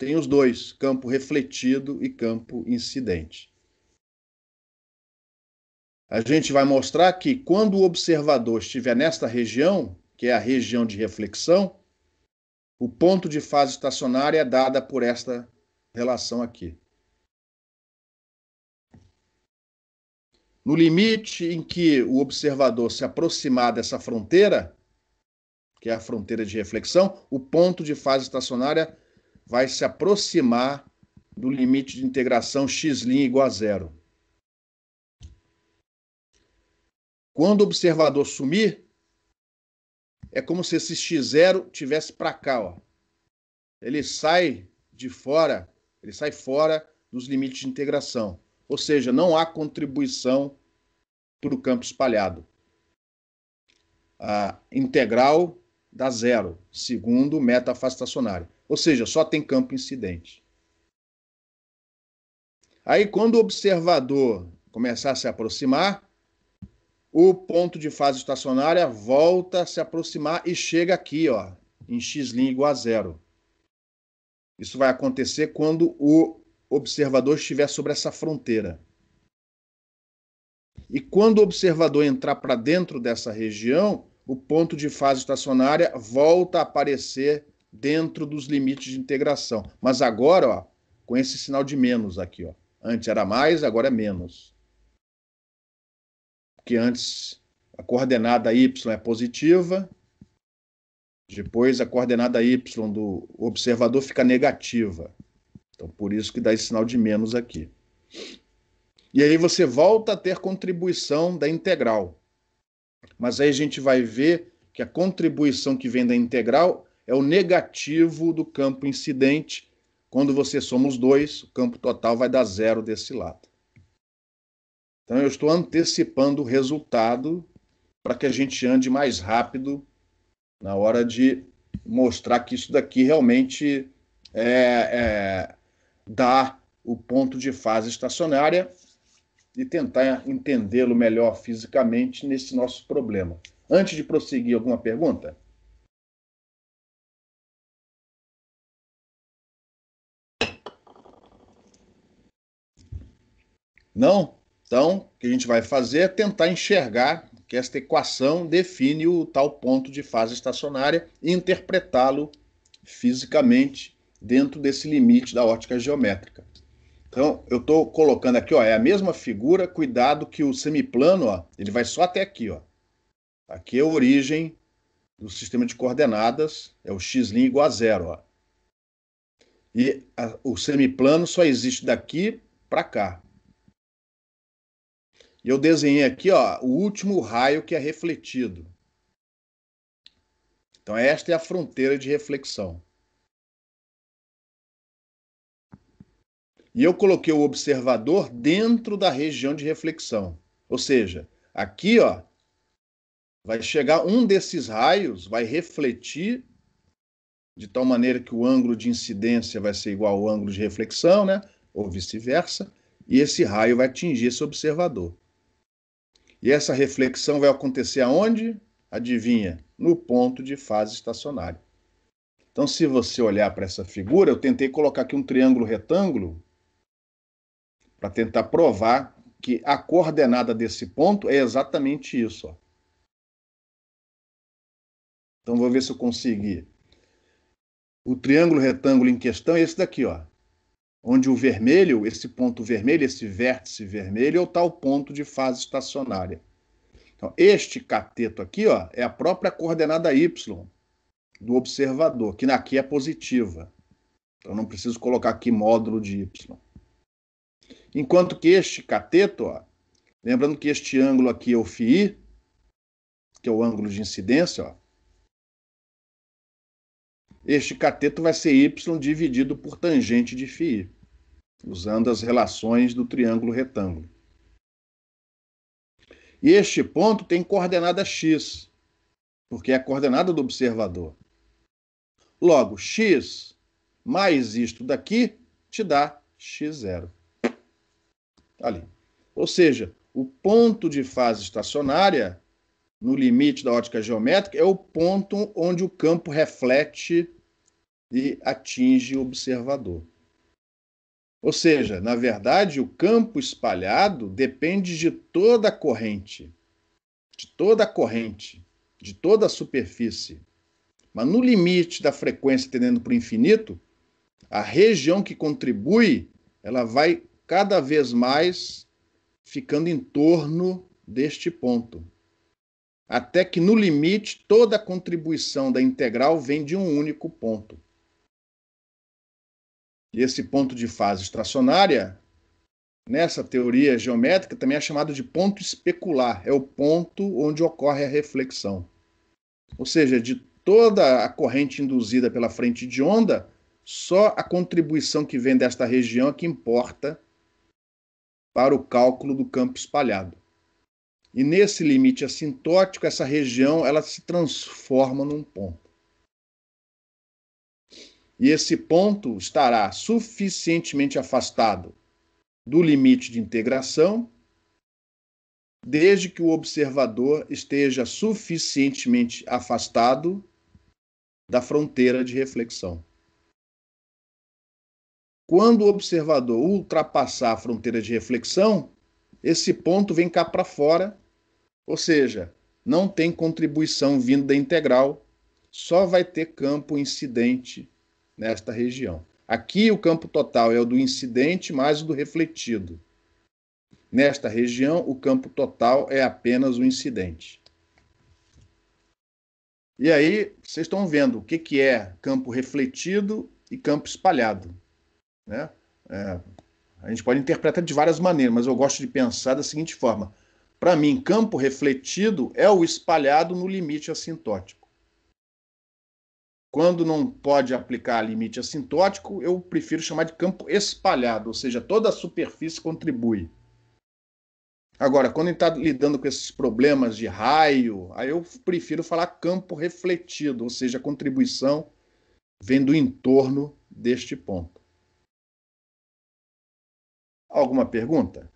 tem os dois, campo refletido e campo incidente. A gente vai mostrar que quando o observador estiver nesta região, que é a região de reflexão, o ponto de fase estacionária é dada por esta relação aqui. No limite em que o observador se aproximar dessa fronteira, que é a fronteira de reflexão, o ponto de fase estacionária vai se aproximar do limite de integração x' igual a zero. Quando o observador sumir, é como se esse x0 tivesse para cá, ó. Ele sai de fora, ele sai fora dos limites de integração. Ou seja, não há contribuição para o campo espalhado. A integral dá zero, segundo o método fase estacionária. Ou seja, só tem campo incidente. Aí, quando o observador começar a se aproximar, o ponto de fase estacionária volta a se aproximar e chega aqui, ó, em x' igual a zero. Isso vai acontecer quando o observador estiver sobre essa fronteira. E quando o observador entrar para dentro dessa região, o ponto de fase estacionária volta a aparecer dentro dos limites de integração. Mas agora, ó, com esse sinal de menos aqui, ó. Antes era mais, agora é menos. Porque antes a coordenada y é positiva, depois a coordenada y do observador fica negativa. Então, por isso que dá esse sinal de menos aqui. E aí você volta a ter contribuição da integral. Mas aí a gente vai ver que a contribuição que vem da integral é o negativo do campo incidente. Quando você soma os dois, o campo total vai dar zero desse lado. Então, eu estou antecipando o resultado para que a gente ande mais rápido na hora de mostrar que isso daqui realmente dá o ponto de fase estacionária e tentar entendê-lo melhor fisicamente nesse nosso problema. Antes de prosseguir, alguma pergunta? Não? Então, o que a gente vai fazer é tentar enxergar que esta equação define o tal ponto de fase estacionária e interpretá-lo fisicamente dentro desse limite da ótica geométrica. Então, eu estou colocando aqui, ó, é a mesma figura, cuidado que o semiplano, ó, ele vai só até aqui, ó. Aqui é a origem do sistema de coordenadas, é o x' igual a zero, ó. E o semiplano só existe daqui para cá. E eu desenhei aqui, ó, o último raio que é refletido. Então, esta é a fronteira de reflexão. E eu coloquei o observador dentro da região de reflexão. Ou seja, aqui, ó, vai chegar um desses raios, vai refletir de tal maneira que o ângulo de incidência vai ser igual ao ângulo de reflexão, né? Ou vice-versa, e esse raio vai atingir esse observador. E essa reflexão vai acontecer aonde? Adivinha? No ponto de fase estacionária. Então, se você olhar para essa figura, eu tentei colocar aqui um triângulo retângulo para tentar provar que a coordenada desse ponto é exatamente isso, ó. Então, vou ver se eu consegui. O triângulo retângulo em questão é esse daqui, ó. Onde o vermelho, esse ponto vermelho, esse vértice vermelho, é o tal ponto de fase estacionária. Então, este cateto aqui, ó, é a própria coordenada y do observador, que aqui é positiva. Então, não preciso colocar aqui módulo de y. Enquanto que este cateto, ó, lembrando que este ângulo aqui é o φi, que é o ângulo de incidência, ó, este cateto vai ser y dividido por tangente de φi, usando as relações do triângulo retângulo. E este ponto tem coordenada x, porque é a coordenada do observador. Logo, x mais isto daqui te dá x0. Ali. Ou seja, o ponto de fase estacionária, no limite da ótica geométrica, é o ponto onde o campo reflete e atinge o observador. Ou seja, na verdade, o campo espalhado depende de toda a corrente, de toda a corrente, de toda a superfície. Mas no limite da frequência tendendo para o infinito, a região que contribui, ela vai cada vez mais ficando em torno deste ponto. Até que no limite toda a contribuição da integral vem de um único ponto. E esse ponto de fase estacionária, nessa teoria geométrica, também é chamado de ponto especular. É o ponto onde ocorre a reflexão. Ou seja, de toda a corrente induzida pela frente de onda, só a contribuição que vem desta região é que importa para o cálculo do campo espalhado. E nesse limite assintótico, essa região ela se transforma num ponto. E esse ponto estará suficientemente afastado do limite de integração, desde que o observador esteja suficientemente afastado da fronteira de reflexão. Quando o observador ultrapassar a fronteira de reflexão, esse ponto vem cá para fora, ou seja, não tem contribuição vindo da integral, só vai ter campo incidente nesta região. Aqui o campo total é o do incidente mais o do refletido. Nesta região, o campo total é apenas o incidente. E aí, vocês estão vendo o que é campo refletido e campo espalhado, né? A gente pode interpretar de várias maneiras, mas eu gosto de pensar da seguinte forma. Para mim, campo refletido é o espalhado no limite assintótico. Quando não pode aplicar limite assintótico, eu prefiro chamar de campo espalhado, ou seja, toda a superfície contribui. Agora, quando a gente está lidando com esses problemas de raio, aí eu prefiro falar campo refletido, ou seja, a contribuição vem do entorno deste ponto. Alguma pergunta?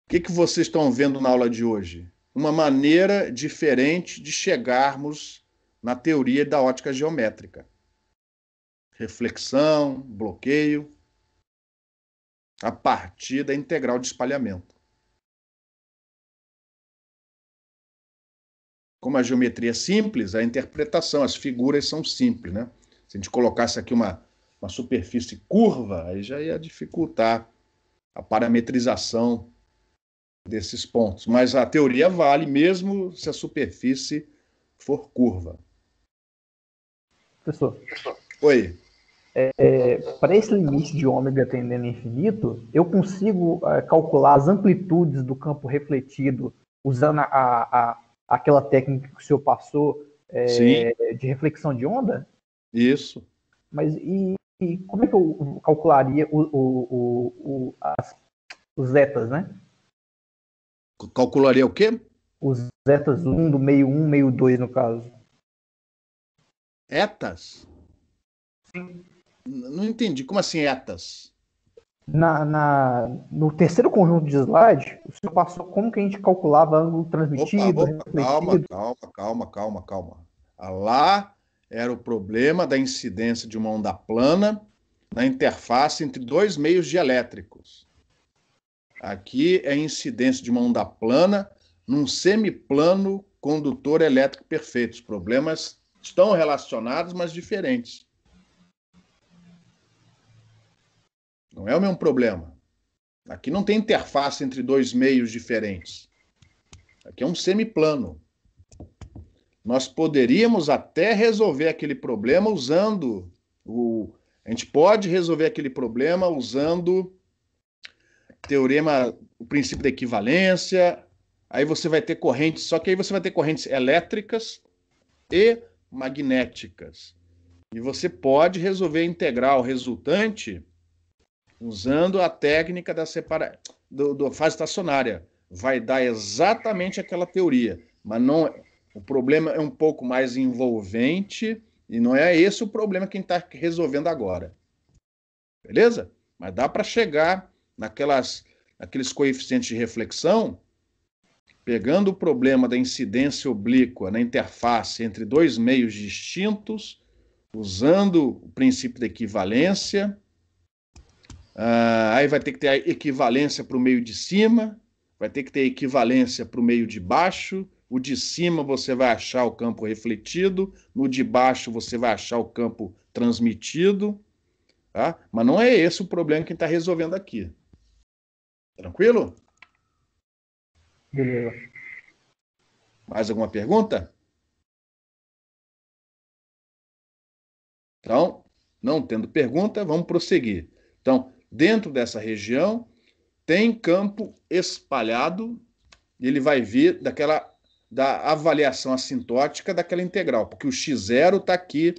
O que vocês estão vendo na aula de hoje? Uma maneira diferente de chegarmos na teoria da ótica geométrica. Reflexão, bloqueio, a partir da integral de espalhamento. Como a geometria é simples, a interpretação, as figuras são simples, né? Se a gente colocasse aqui uma superfície curva, aí já ia dificultar a parametrização desses pontos. Mas a teoria vale mesmo se a superfície for curva. Professor, Oi. para esse limite de ômega tendendo a infinito, eu consigo calcular as amplitudes do campo refletido usando aquela técnica que o senhor passou de reflexão de onda? Isso. Mas e como é que eu calcularia os zetas, né? Calcularia o quê? Os zetas 1 do meio 1, meio 2, no caso. Etas? Sim. Não entendi. Como assim etas? No terceiro conjunto de slide, o senhor passou como que a gente calculava ângulo transmitido, refletido. Calma. Lá era o problema da incidência de uma onda plana na interface entre dois meios dielétricos. Aqui é a incidência de uma onda plana num semiplano condutor elétrico perfeito. Os problemas estão relacionados, mas diferentes. Não é o mesmo problema. Aqui não tem interface entre dois meios diferentes. Aqui é um semiplano. Nós poderíamos até resolver aquele problema usando a gente pode resolver aquele problema usando o princípio da equivalência. Aí você vai ter correntes, só que aí você vai ter correntes elétricas e magnéticas. E você pode resolver a integral resultante usando a técnica da fase estacionária. Vai dar exatamente aquela teoria, mas não. O problema é um pouco mais envolvente e não é esse o problema que a gente está resolvendo agora. Beleza? Mas dá para chegar naqueles coeficientes de reflexão pegando o problema da incidência oblíqua na interface entre dois meios distintos, usando o princípio da equivalência. Aí vai ter que ter a equivalência para o meio de cima, vai ter que ter equivalência para o meio de baixo. O de cima você vai achar o campo refletido, no de baixo você vai achar o campo transmitido. Tá? Mas não é esse o problema que a gente está resolvendo aqui. Tranquilo? Beleza. Mais alguma pergunta? Então, não tendo pergunta, vamos prosseguir. Então, dentro dessa região, tem campo espalhado, e ele vai vir da avaliação assintótica daquela integral, porque o x0 está aqui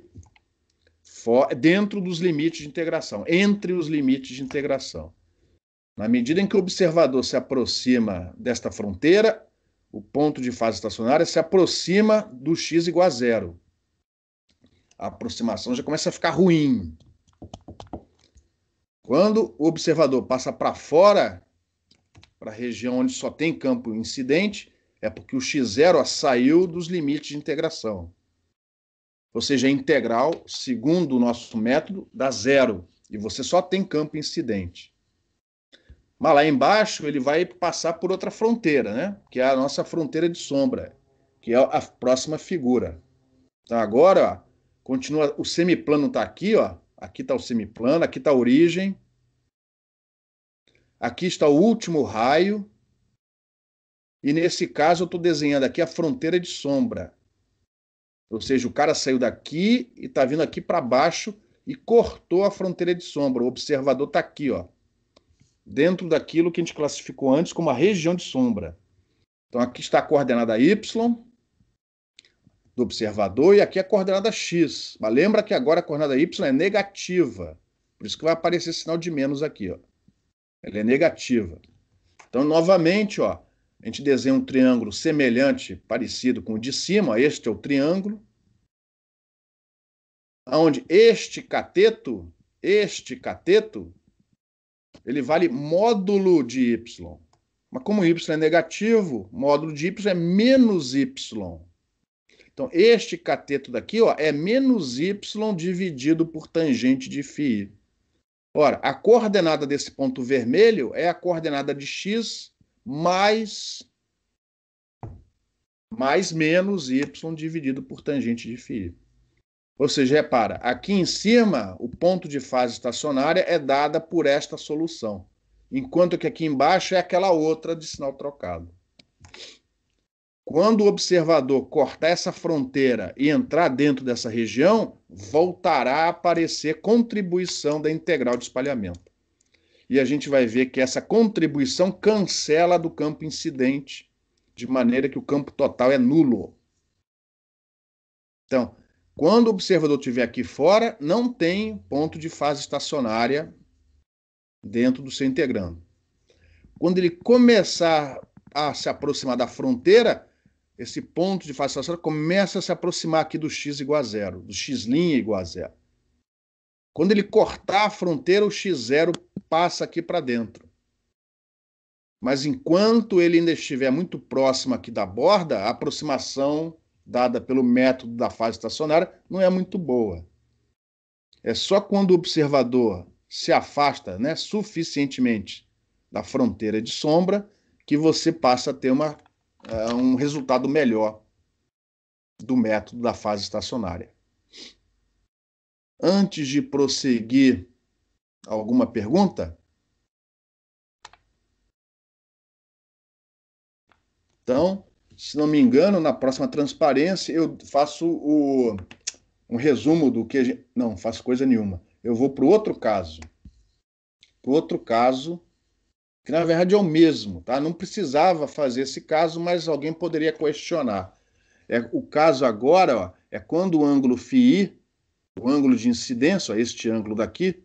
dentro dos limites de integração, entre os limites de integração. Na medida em que o observador se aproxima desta fronteira, o ponto de fase estacionária se aproxima do x igual a zero. A aproximação já começa a ficar ruim. Quando o observador passa para fora, para a região onde só tem campo incidente, é porque o x0 saiu dos limites de integração. Ou seja, a integral, segundo o nosso método, dá zero. E você só tem campo incidente. Mas lá embaixo ele vai passar por outra fronteira, né? Que é a nossa fronteira de sombra, que é a próxima figura. Então agora, ó, continua, o semiplano está aqui, ó. Aqui está o semiplano, aqui está a origem. Aqui está o último raio. E nesse caso eu estou desenhando aqui a fronteira de sombra. Ou seja, o cara saiu daqui e está vindo aqui para baixo e cortou a fronteira de sombra. O observador está aqui, ó, dentro daquilo que a gente classificou antes como a região de sombra. Então aqui está a coordenada y do observador e aqui a coordenada x. Mas lembra que agora a coordenada y é negativa. Por isso que vai aparecer sinal de menos aqui, ó. Ela é negativa. Então, novamente, ó, a gente desenha um triângulo semelhante, parecido com o de cima. Ó, este é o triângulo. Onde este cateto, ele vale módulo de y. Mas como y é negativo, módulo de y é menos y. Então, este cateto daqui, ó, é menos y dividido por tangente de φ. Ora, a coordenada desse ponto vermelho é a coordenada de x mais menos y dividido por tangente de φ. Ou seja, repara, aqui em cima, o ponto de fase estacionária é dada por esta solução, enquanto que aqui embaixo é aquela outra de sinal trocado. Quando o observador cortar essa fronteira e entrar dentro dessa região, voltará a aparecer contribuição da integral de espalhamento. E a gente vai ver que essa contribuição cancela do campo incidente, de maneira que o campo total é nulo. Então, quando o observador estiver aqui fora, não tem ponto de fase estacionária dentro do seu integrando. Quando ele começar a se aproximar da fronteira, esse ponto de fase estacionária começa a se aproximar aqui do x igual a zero, do x' igual a zero. Quando ele cortar a fronteira, o x0 passa aqui para dentro. Mas enquanto ele ainda estiver muito próximo aqui da borda, a aproximação dada pelo método da fase estacionária não é muito boa. É só quando o observador se afasta, né, suficientemente da fronteira de sombra que você passa a ter um resultado melhor do método da fase estacionária. Antes de prosseguir, alguma pergunta? Então, se não me engano, na próxima transparência eu faço um resumo do que a gente... Não faço coisa nenhuma. Eu vou para o outro caso. Para o outro caso, que na verdade é o mesmo, tá? Não precisava fazer esse caso, mas alguém poderia questionar. O caso agora, ó, é quando o ângulo φi, o ângulo de incidência, ó, este ângulo daqui,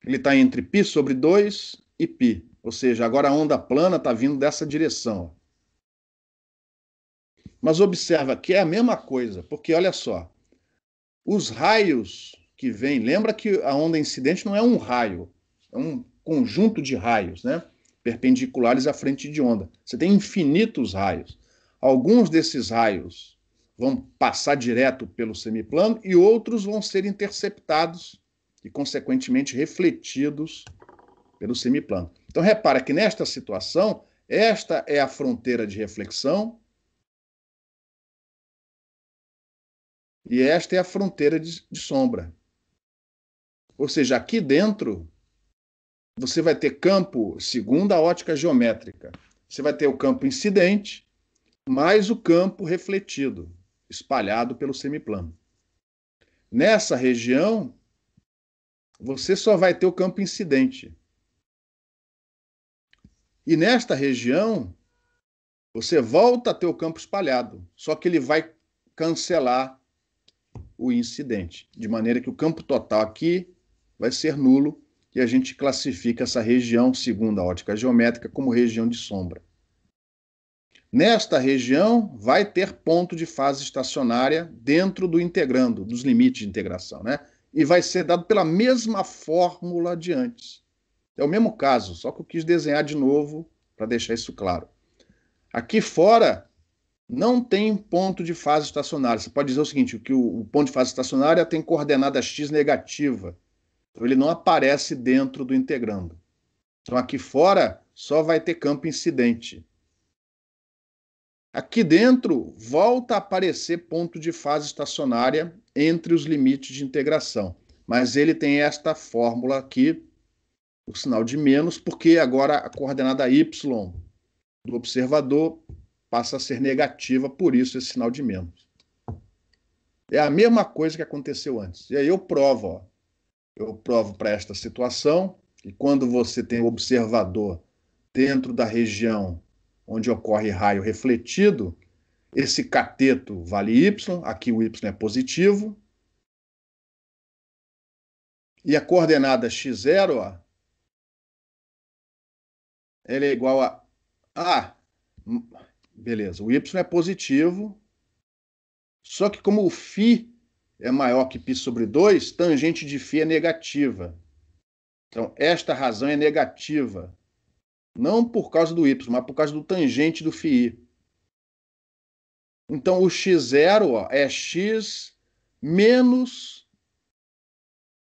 ele está entre π sobre 2 e π. Ou seja, agora a onda plana está vindo dessa direção. Mas observa que é a mesma coisa, porque olha só, os raios que vêm, lembra que a onda incidente não é um raio, é um conjunto de raios, né? perpendiculares à frente de onda. Você tem infinitos raios. Alguns desses raios vão passar direto pelo semiplano e outros vão ser interceptados e, consequentemente, refletidos pelo semiplano. Então, repara que nesta situação, esta é a fronteira de reflexão e esta é a fronteira de sombra. Ou seja, aqui dentro, você vai ter campo, segundo a ótica geométrica, você vai ter o campo incidente mais o campo refletido, espalhado pelo semiplano. Nessa região, você só vai ter o campo incidente. E nesta região, você volta a ter o campo espalhado, só que ele vai cancelar o incidente, de maneira que o campo total aqui vai ser nulo e a gente classifica essa região, segundo a ótica geométrica, como região de sombra. Nesta região, vai ter ponto de fase estacionária dentro do integrando, dos limites de integração, né? E vai ser dado pela mesma fórmula de antes. É o mesmo caso, só que eu quis desenhar de novo para deixar isso claro. Aqui fora, não tem ponto de fase estacionária. Você pode dizer o seguinte, que o ponto de fase estacionária tem coordenada x negativa. Então, ele não aparece dentro do integrando. Então, aqui fora, só vai ter campo incidente. Aqui dentro, volta a aparecer ponto de fase estacionária entre os limites de integração. Mas ele tem esta fórmula aqui, o sinal de menos, porque agora a coordenada y do observador passa a ser negativa, por isso esse sinal de menos. É a mesma coisa que aconteceu antes. E aí eu provo, ó. Eu provo para esta situação, que quando você tem o observador dentro da região onde ocorre raio refletido, esse cateto vale y, aqui o y é positivo, e a coordenada x0, ó, ela é igual a... Ah, beleza, o y é positivo, só que como o φ é maior que π sobre 2, tangente de φ é negativa. Então, esta razão é negativa. Não por causa do y, mas por causa do tangente do φi. Então, o x0 ó, é x menos...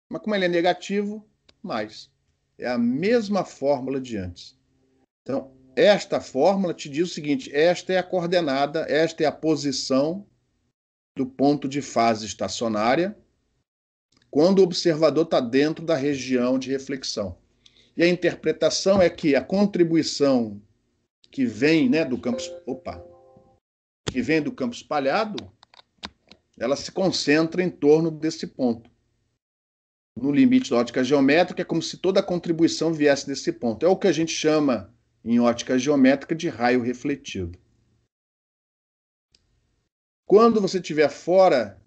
Mas como ele é negativo, mais. É a mesma fórmula de antes. Então, esta fórmula te diz o seguinte, esta é a coordenada, esta é a posição do ponto de fase estacionária quando o observador está dentro da região de reflexão. E a interpretação é que a contribuição que vem, né, do campo, que vem do campo espalhado, ela se concentra em torno desse ponto. No limite da ótica geométrica, é como se toda a contribuição viesse desse ponto. É o que a gente chama, em ótica geométrica, de raio refletido. Quando você estiver fora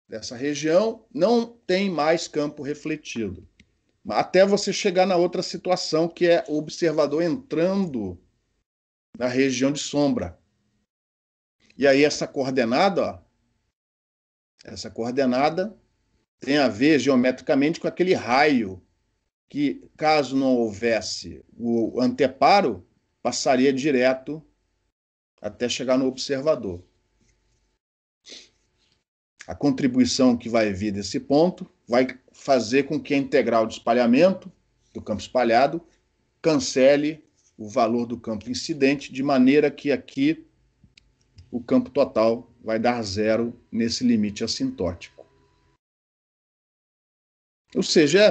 dessa região, não tem mais campo refletido. Até você chegar na outra situação, que é o observador entrando na região de sombra. E aí essa coordenada, ó, essa coordenada tem a ver geometricamente com aquele raio que, caso não houvesse o anteparo, passaria direto até chegar no observador. A contribuição que vai vir desse ponto vai fazer com que a integral de espalhamento do campo espalhado cancele o valor do campo incidente, de maneira que aqui o campo total vai dar zero nesse limite assintótico. Ou seja, é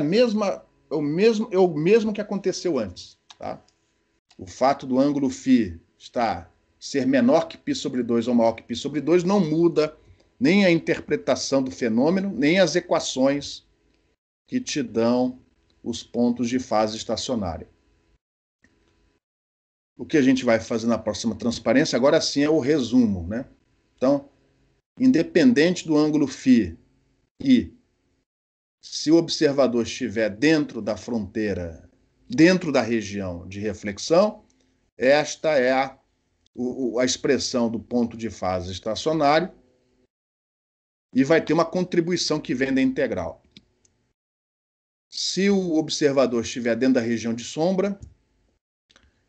o mesmo que aconteceu antes. Tá? O fato do ângulo φ ser menor que π sobre 2 ou maior que π sobre 2 não muda nem a interpretação do fenômeno, nem as equações que te dão os pontos de fase estacionária. O que a gente vai fazer na próxima transparência, agora sim, é o resumo, né? Então, independente do ângulo φ e se o observador estiver dentro da fronteira, dentro da região de reflexão, esta é a expressão do ponto de fase estacionário e vai ter uma contribuição que vem da integral. Se o observador estiver dentro da região de sombra,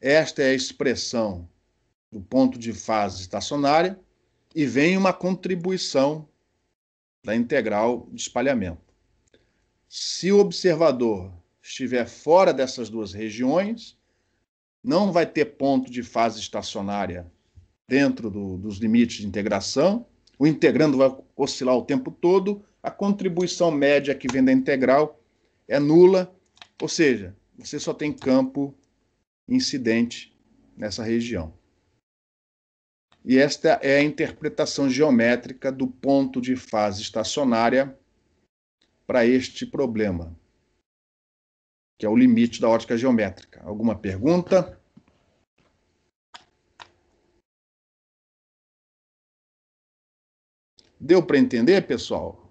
esta é a expressão do ponto de fase estacionária e vem uma contribuição da integral de espalhamento. Se o observador estiver fora dessas duas regiões, não vai ter ponto de fase estacionária dentro dos limites de integração, o integrando vai oscilar o tempo todo, a contribuição média que vem da integral é nula, ou seja, você só tem campo incidente nessa região. E esta é a interpretação geométrica do ponto de fase estacionária para este problema, que é o limite da ótica geométrica. Alguma pergunta? Deu para entender, pessoal?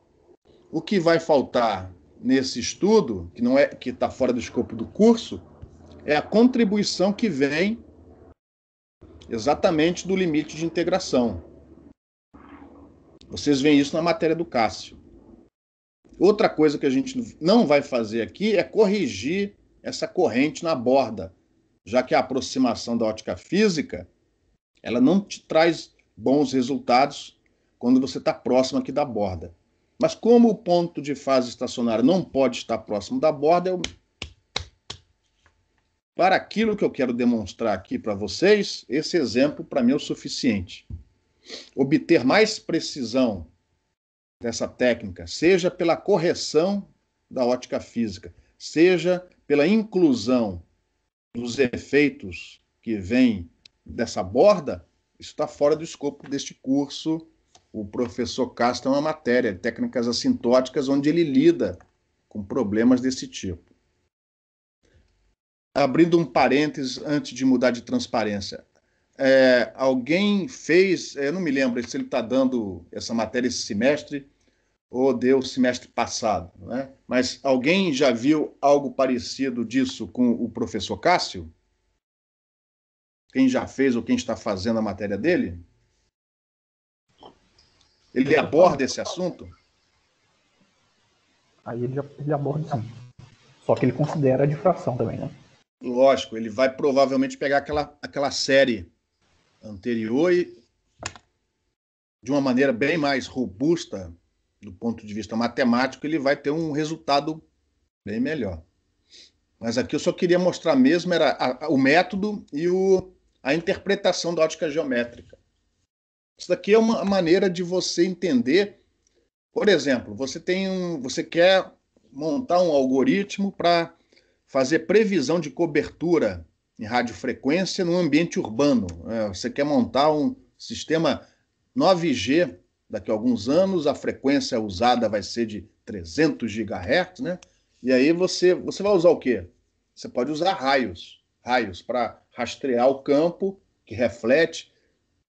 O que vai faltar nesse estudo, que não é que está fora do escopo do curso, é a contribuição que vem exatamente do limite de integração. Vocês veem isso na matéria do Cássio. Outra coisa que a gente não vai fazer aqui é corrigir essa corrente na borda, já que a aproximação da ótica física, ela não te traz bons resultados quando você está próximo aqui da borda. Mas como o ponto de fase estacionária não pode estar próximo da borda, para aquilo que eu quero demonstrar aqui para vocês, esse exemplo para mim é o suficiente. Obter mais precisão dessa técnica, seja pela correção da ótica física, seja pela inclusão dos efeitos que vêm dessa borda, isso está fora do escopo deste curso. O professor Cássio tem uma matéria de técnicas assintóticas onde ele lida com problemas desse tipo. Abrindo um parênteses antes de mudar de transparência. Alguém fez, eu não me lembro se ele está dando essa matéria esse semestre ou deu semestre passado, né? Mas alguém já viu algo parecido disso com o professor Cássio? Quem já fez ou quem está fazendo a matéria dele? Ele aborda esse assunto? Aí ele aborda sim. Só que ele considera a difração também, né? Lógico, ele vai provavelmente pegar aquela série anterior e, de uma maneira bem mais robusta, do ponto de vista matemático, ele vai ter um resultado bem melhor. Mas aqui eu só queria mostrar mesmo era o método e a interpretação da ótica geométrica. Isso daqui é uma maneira de você entender. Por exemplo, você quer montar um algoritmo para fazer previsão de cobertura em radiofrequência no ambiente urbano. Você quer montar um sistema 9G, daqui a alguns anos a frequência usada vai ser de 300 GHz, né? E aí você vai usar o quê? Você pode usar raios para rastrear o campo que reflete.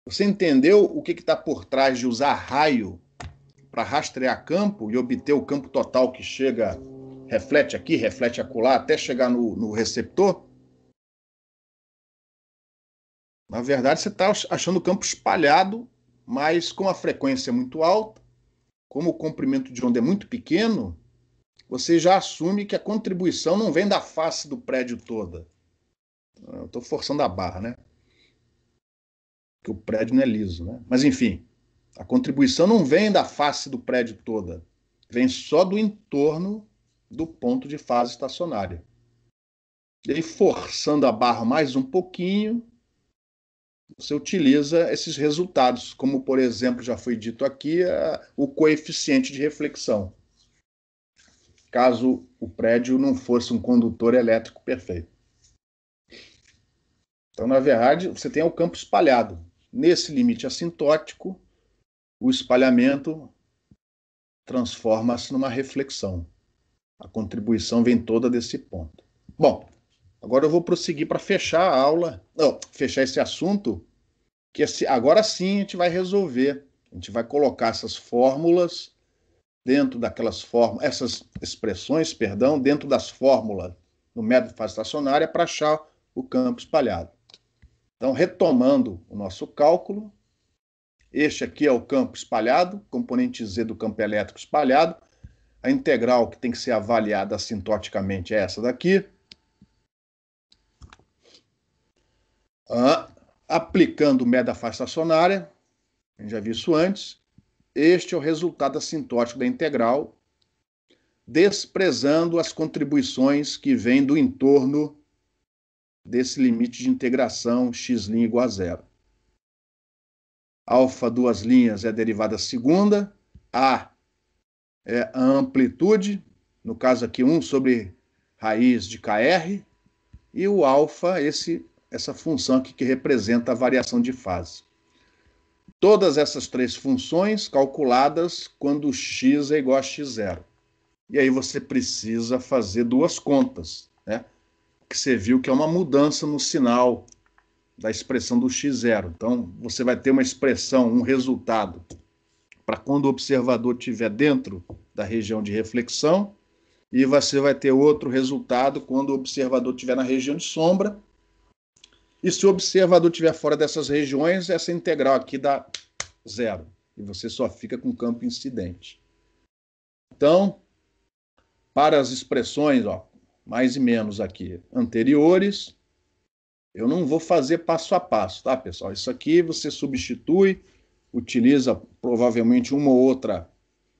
Você entendeu o que está por trás de usar raio para rastrear campo e obter o campo total que chega, reflete aqui, reflete acolá, até chegar no receptor? Na verdade, você está achando o campo espalhado, mas com a frequência muito alta, como o comprimento de onda é muito pequeno, você já assume que a contribuição não vem da face do prédio toda. Eu estou forçando a barra, né? Porque o prédio não é liso, né? Mas, enfim, a contribuição não vem da face do prédio toda, vem só do entorno do ponto de fase estacionária. E aí, forçando a barra mais um pouquinho, você utiliza esses resultados, como, por exemplo, já foi dito aqui, o coeficiente de reflexão, caso o prédio não fosse um condutor elétrico perfeito. Então, na verdade, você tem o campo espalhado. Nesse limite assintótico, o espalhamento transforma-se numa reflexão. A contribuição vem toda desse ponto. Bom, agora eu vou prosseguir para fechar a aula, fechar esse assunto, que agora sim a gente vai resolver. A gente vai colocar essas fórmulas dentro daquelas fórmulas, essas expressões, perdão, dentro das fórmulas no método de fase estacionária para achar o campo espalhado. Então, retomando o nosso cálculo, este aqui é o campo espalhado, componente Z do campo elétrico espalhado. A integral que tem que ser avaliada assintoticamente é essa daqui. Aplicando média estacionária, a gente já viu isso antes, este é o resultado assintótico da integral, desprezando as contribuições que vêm do entorno desse limite de integração x' igual a zero. Alfa, duas linhas, é a derivada segunda, A é a amplitude, no caso aqui 1 sobre raiz de KR, e o alfa, essa função aqui que representa a variação de fase. Todas essas três funções calculadas quando x é igual a x0. E aí você precisa fazer duas contas, né? Que você viu que é uma mudança no sinal da expressão do x0. Então, você vai ter uma expressão, um resultado, para quando o observador estiver dentro da região de reflexão, e você vai ter outro resultado quando o observador estiver na região de sombra. E se o observador estiver fora dessas regiões, essa integral aqui dá zero. E você só fica com campo incidente. Então, para as expressões, mais e menos aqui, anteriores, eu não vou fazer passo a passo, tá, pessoal? Isso aqui você substitui, utiliza provavelmente uma ou outra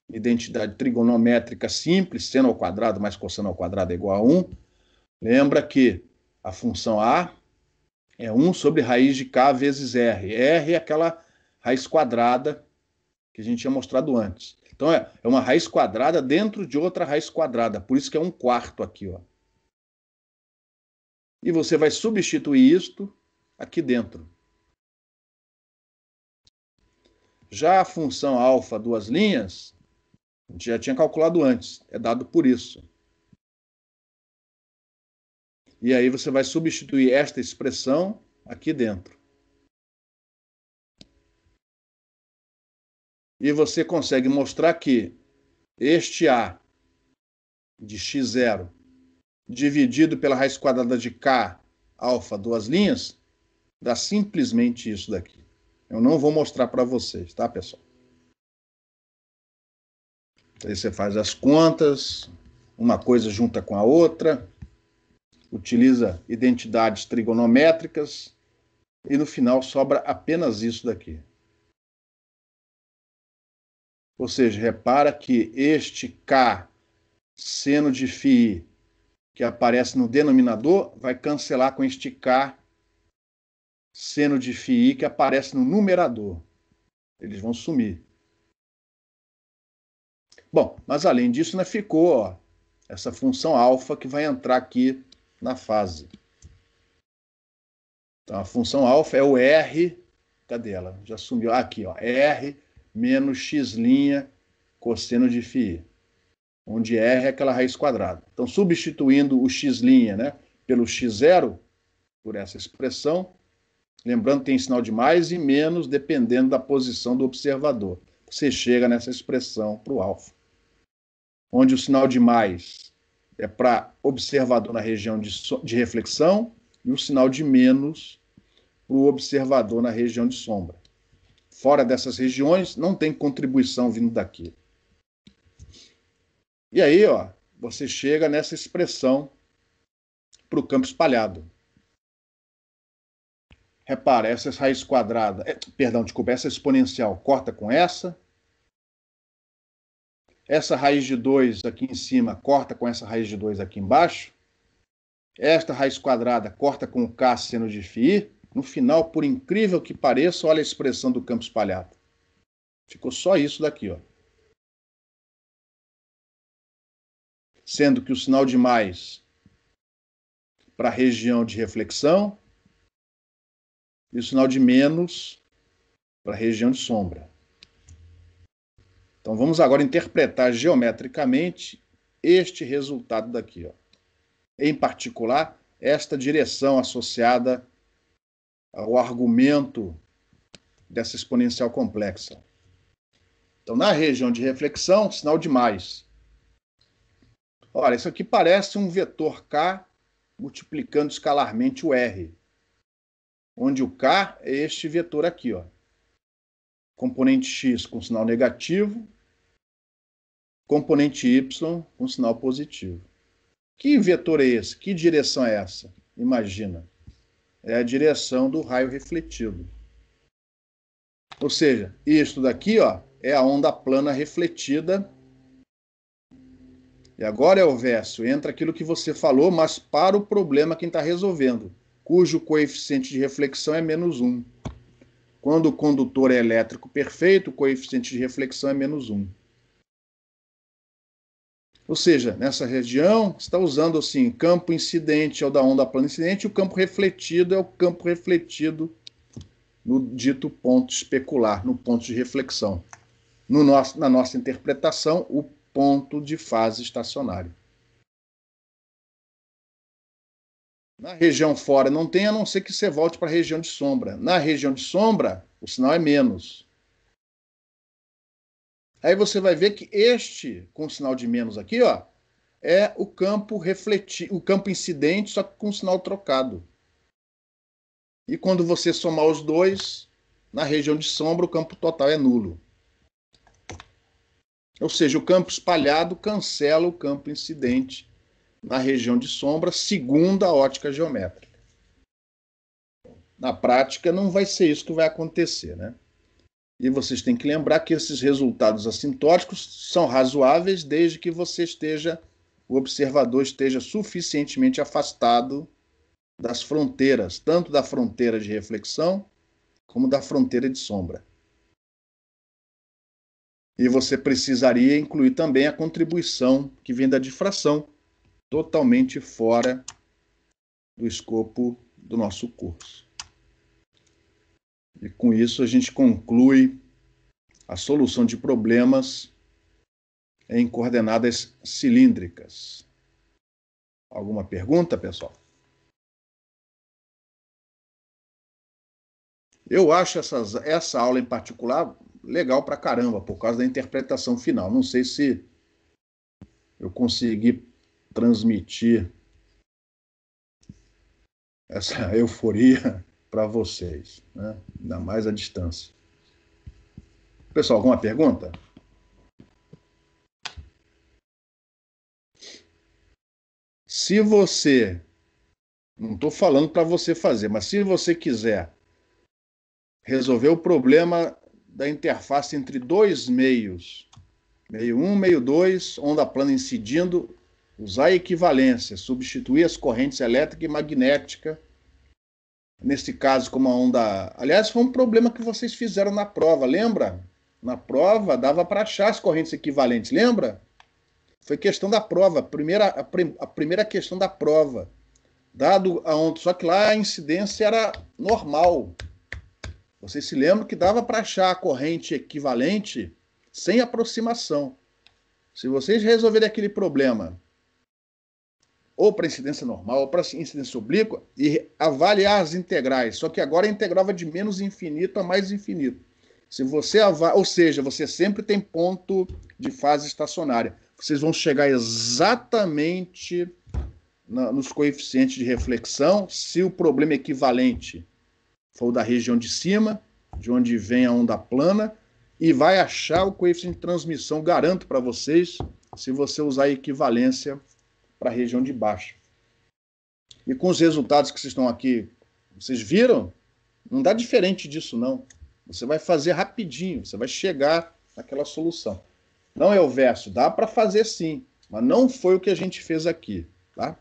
identidade trigonométrica simples, seno ao quadrado mais cosseno ao quadrado é igual a 1. Lembra que a função A é 1 sobre raiz de K vezes R. R é aquela raiz quadrada que a gente tinha mostrado antes. Então, é uma raiz quadrada dentro de outra raiz quadrada. Por isso que é 1/4 aqui, ó. E você vai substituir isto aqui dentro. Já a função alfa, duas linhas, a gente já tinha calculado antes. É dado por isso. E aí você vai substituir esta expressão aqui dentro. E você consegue mostrar que este A de x0 dividido pela raiz quadrada de K, alfa, duas linhas, dá simplesmente isso daqui. Eu não vou mostrar para vocês, tá, pessoal? Aí você faz as contas, uma coisa junta com a outra, utiliza identidades trigonométricas e no final sobra apenas isso daqui. Ou seja, repara que este K seno de φ que aparece no denominador vai cancelar com este K seno de φ que aparece no numerador. Eles vão sumir. Bom, mas além disso, né, ficou essa função alfa que vai entrar aqui na fase. Então, a função alfa é o R, cadê ela? Já sumiu. Aqui, ó, R menos x' cosseno de φ, onde R é aquela raiz quadrada. Então, substituindo o x', né, pelo x0, por essa expressão, lembrando que tem sinal de mais e menos, dependendo da posição do observador. Você chega nessa expressão para o alfa, onde o sinal de mais é para observador na região de reflexão e o sinal de menos para o observador na região de sombra. Fora dessas regiões, não tem contribuição vindo daqui. E aí, ó, você chega nessa expressão para o campo espalhado. Repara, essa raiz quadrada, essa exponencial corta com essa. Essa raiz de 2 aqui em cima corta com essa raiz de 2 aqui embaixo. Esta raiz quadrada corta com o K seno de φ. No final, por incrível que pareça, olha a expressão do campo espalhado. Ficou só isso daqui, ó. Sendo que o sinal de mais para a região de reflexão e o sinal de menos para a região de sombra. Então vamos agora interpretar geometricamente este resultado daqui, ó. Em particular, esta direção associada ao argumento dessa exponencial complexa. Então, na região de reflexão, sinal de mais. Olha, isso aqui parece um vetor K multiplicando escalarmente o R, onde o K é este vetor aqui, ó. Componente X com sinal negativo, componente Y com sinal positivo. Que vetor é esse? Que direção é essa? Imagina. é a direção do raio refletido. Ou seja, isto daqui, ó, é a onda plana refletida. E agora, Elvésio, entra aquilo que você falou, mas para o problema quem está resolvendo, cujo coeficiente de reflexão é -1. Quando o condutor é elétrico perfeito, o coeficiente de reflexão é -1. Ou seja, nessa região, você está usando assim, campo incidente é o da onda plana incidente, e o campo refletido é o campo refletido no dito ponto especular, no ponto de reflexão. Na nossa interpretação, o ponto de fase estacionário. Na região fora não tem, a não ser que você volte para a região de sombra. Na região de sombra, o sinal é menos. Aí você vai ver que este, com o sinal de menos aqui, ó, é o campo o campo incidente, só que com o sinal trocado. E quando você somar os dois, na região de sombra, o campo total é nulo. Ou seja, o campo espalhado cancela o campo incidente na região de sombra, segundo a ótica geométrica. Na prática, não vai ser isso que vai acontecer, né? E vocês têm que lembrar que esses resultados assintóticos são razoáveis desde que o observador esteja suficientemente afastado das fronteiras, tanto da fronteira de reflexão como da fronteira de sombra. E você precisaria incluir também a contribuição que vem da difração, totalmente fora do escopo do nosso curso. E com isso a gente conclui a solução de problemas em coordenadas cilíndricas. Alguma pergunta, pessoal? Eu acho essa aula em particular legal pra caramba, por causa da interpretação final. Não sei se eu consegui transmitir essa euforia para vocês, né? Ainda mais à distância. Pessoal, alguma pergunta? Se você, não estou falando para você fazer, mas se você quiser resolver o problema da interface entre dois meios, meio 1, meio 2, onda plana incidindo, usar a equivalência, substituir as correntes elétrica e magnética, nesse caso como a onda... Aliás, foi um problema que vocês fizeram na prova, lembra? Na prova dava para achar as correntes equivalentes, lembra? Foi questão da prova, a primeira questão da prova. Dado a onda, só que lá a incidência era normal. Vocês se lembram que dava para achar a corrente equivalente sem aproximação. Se vocês resolverem aquele problema, ou para incidência normal, ou para incidência oblíqua, e avaliar as integrais, só que agora a integral vai de menos infinito a mais infinito. Se você ou seja, você sempre tem ponto de fase estacionária. Vocês vão chegar exatamente nos coeficientes de reflexão, se o problema equivalente for o da região de cima, de onde vem a onda plana, e vai achar o coeficiente de transmissão, garanto para vocês, se você usar a equivalência para a região de baixo. E com os resultados que vocês estão aqui, vocês viram? Não dá diferente disso, não. Você vai fazer rapidinho, você vai chegar naquela solução. Não é o verso, dá para fazer sim, mas não foi o que a gente fez aqui, tá?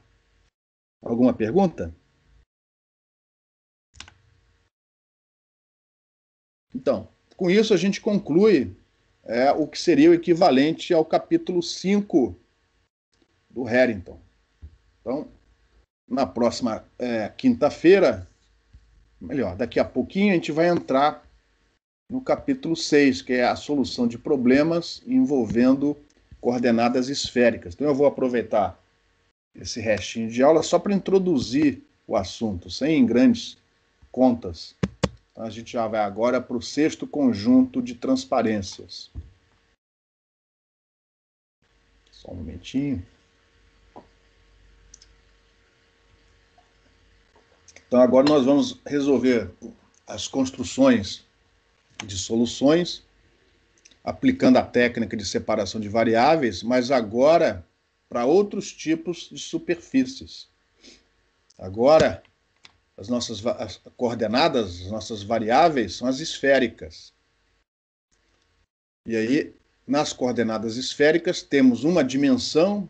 Alguma pergunta? Então, com isso a gente conclui o que seria o equivalente ao capítulo 5 do Harrington. Então, na próxima quinta-feira, melhor, daqui a pouquinho a gente vai entrar no capítulo 6, que é a solução de problemas envolvendo coordenadas esféricas. Então eu vou aproveitar esse restinho de aula só para introduzir o assunto, sem grandes contas. Então a gente já vai agora para o 6º conjunto de transparências. Só um momentinho. Então agora nós vamos resolver as construções de soluções, aplicando a técnica de separação de variáveis, mas agora para outros tipos de superfícies. Agora as coordenadas, as nossas variáveis são as esféricas. E aí, nas coordenadas esféricas, temos uma dimensão,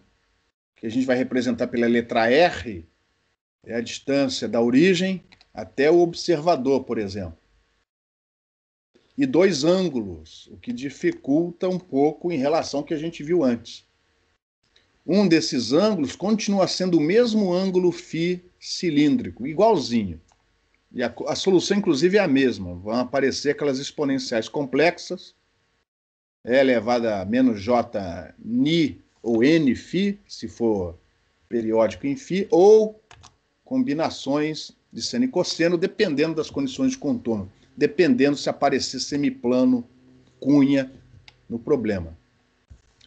que a gente vai representar pela letra R, é a distância da origem até o observador, por exemplo. E 2 ângulos, o que dificulta um pouco em relação ao que a gente viu antes. Um desses ângulos continua sendo o mesmo ângulo φ cilíndrico, igualzinho. E a solução, inclusive, é a mesma. Vão aparecer aquelas exponenciais complexas, E elevada a menos j ni ou n φ, se for periódico em φ, ou combinações de seno e cosseno, dependendo das condições de contorno, dependendo se aparecer semiplano, cunha no problema.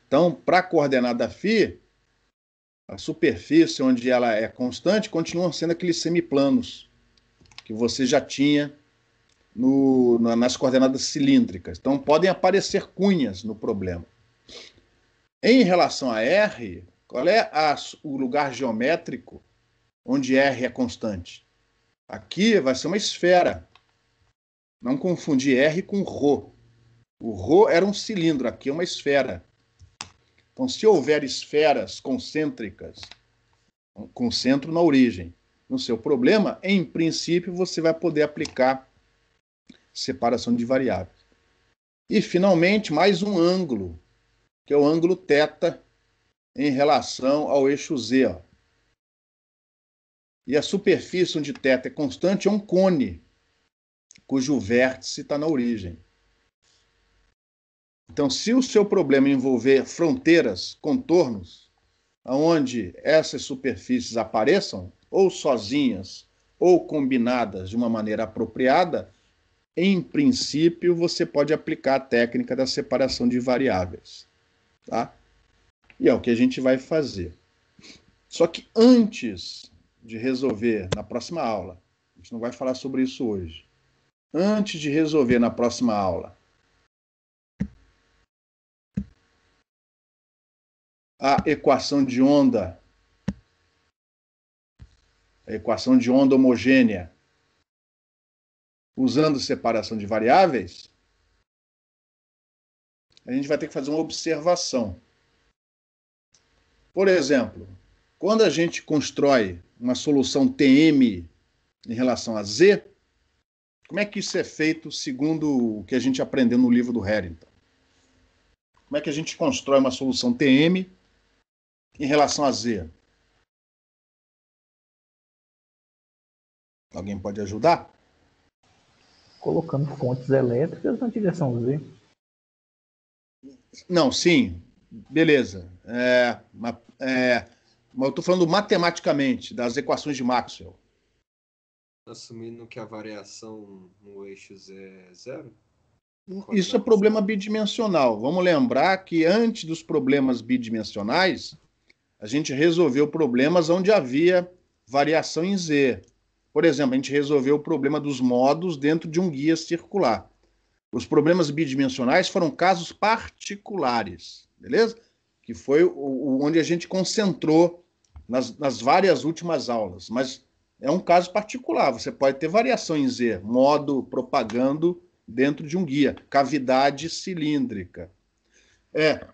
Então, para a coordenada φ, a superfície onde ela é constante continuam sendo aqueles semiplanos que você já tinha nas coordenadas cilíndricas. Então, podem aparecer cunhas no problema. Em relação a R, qual é o lugar geométrico onde R é constante? Aqui vai ser uma esfera. Não confundir R com ρ. O ρ era um cilindro, aqui é uma esfera. Então, se houver esferas concêntricas, com centro na origem, no seu problema, em princípio, você vai poder aplicar separação de variáveis. E, finalmente, mais um ângulo, que é o ângulo θ em relação ao eixo Z. Ó. E a superfície onde θ é constante é um cone, cujo vértice está na origem. Então, se o seu problema envolver fronteiras, contornos, onde essas superfícies apareçam, ou sozinhas, ou combinadas de uma maneira apropriada, em princípio, você pode aplicar a técnica da separação de variáveis. Tá? E é o que a gente vai fazer. Só que antes de resolver na próxima aula, a gente não vai falar sobre isso hoje, antes de resolver na próxima aula a equação de onda homogênea, usando separação de variáveis, a gente vai ter que fazer uma observação. Por exemplo, quando a gente constrói uma solução TM em relação a Z, como é que isso é feito segundo o que a gente aprendeu no livro do Harrington? Como é que a gente constrói uma solução TM em relação a Z? Alguém pode ajudar? Colocando fontes elétricas na direção Z. Não, sim, beleza. Mas eu estou falando matematicamente, das equações de Maxwell. Assumindo que a variação no eixo Z é zero? Isso é problema bidimensional. Vamos lembrar que antes dos problemas bidimensionais, a gente resolveu problemas onde havia variação em Z. Por exemplo, a gente resolveu o problema dos modos dentro de um guia circular. Os problemas bidimensionais foram casos particulares, beleza? Que foi onde a gente concentrou nas várias últimas aulas. Mas é um caso particular. Você pode ter variação em Z, modo propagando dentro de um guia. Cavidade cilíndrica.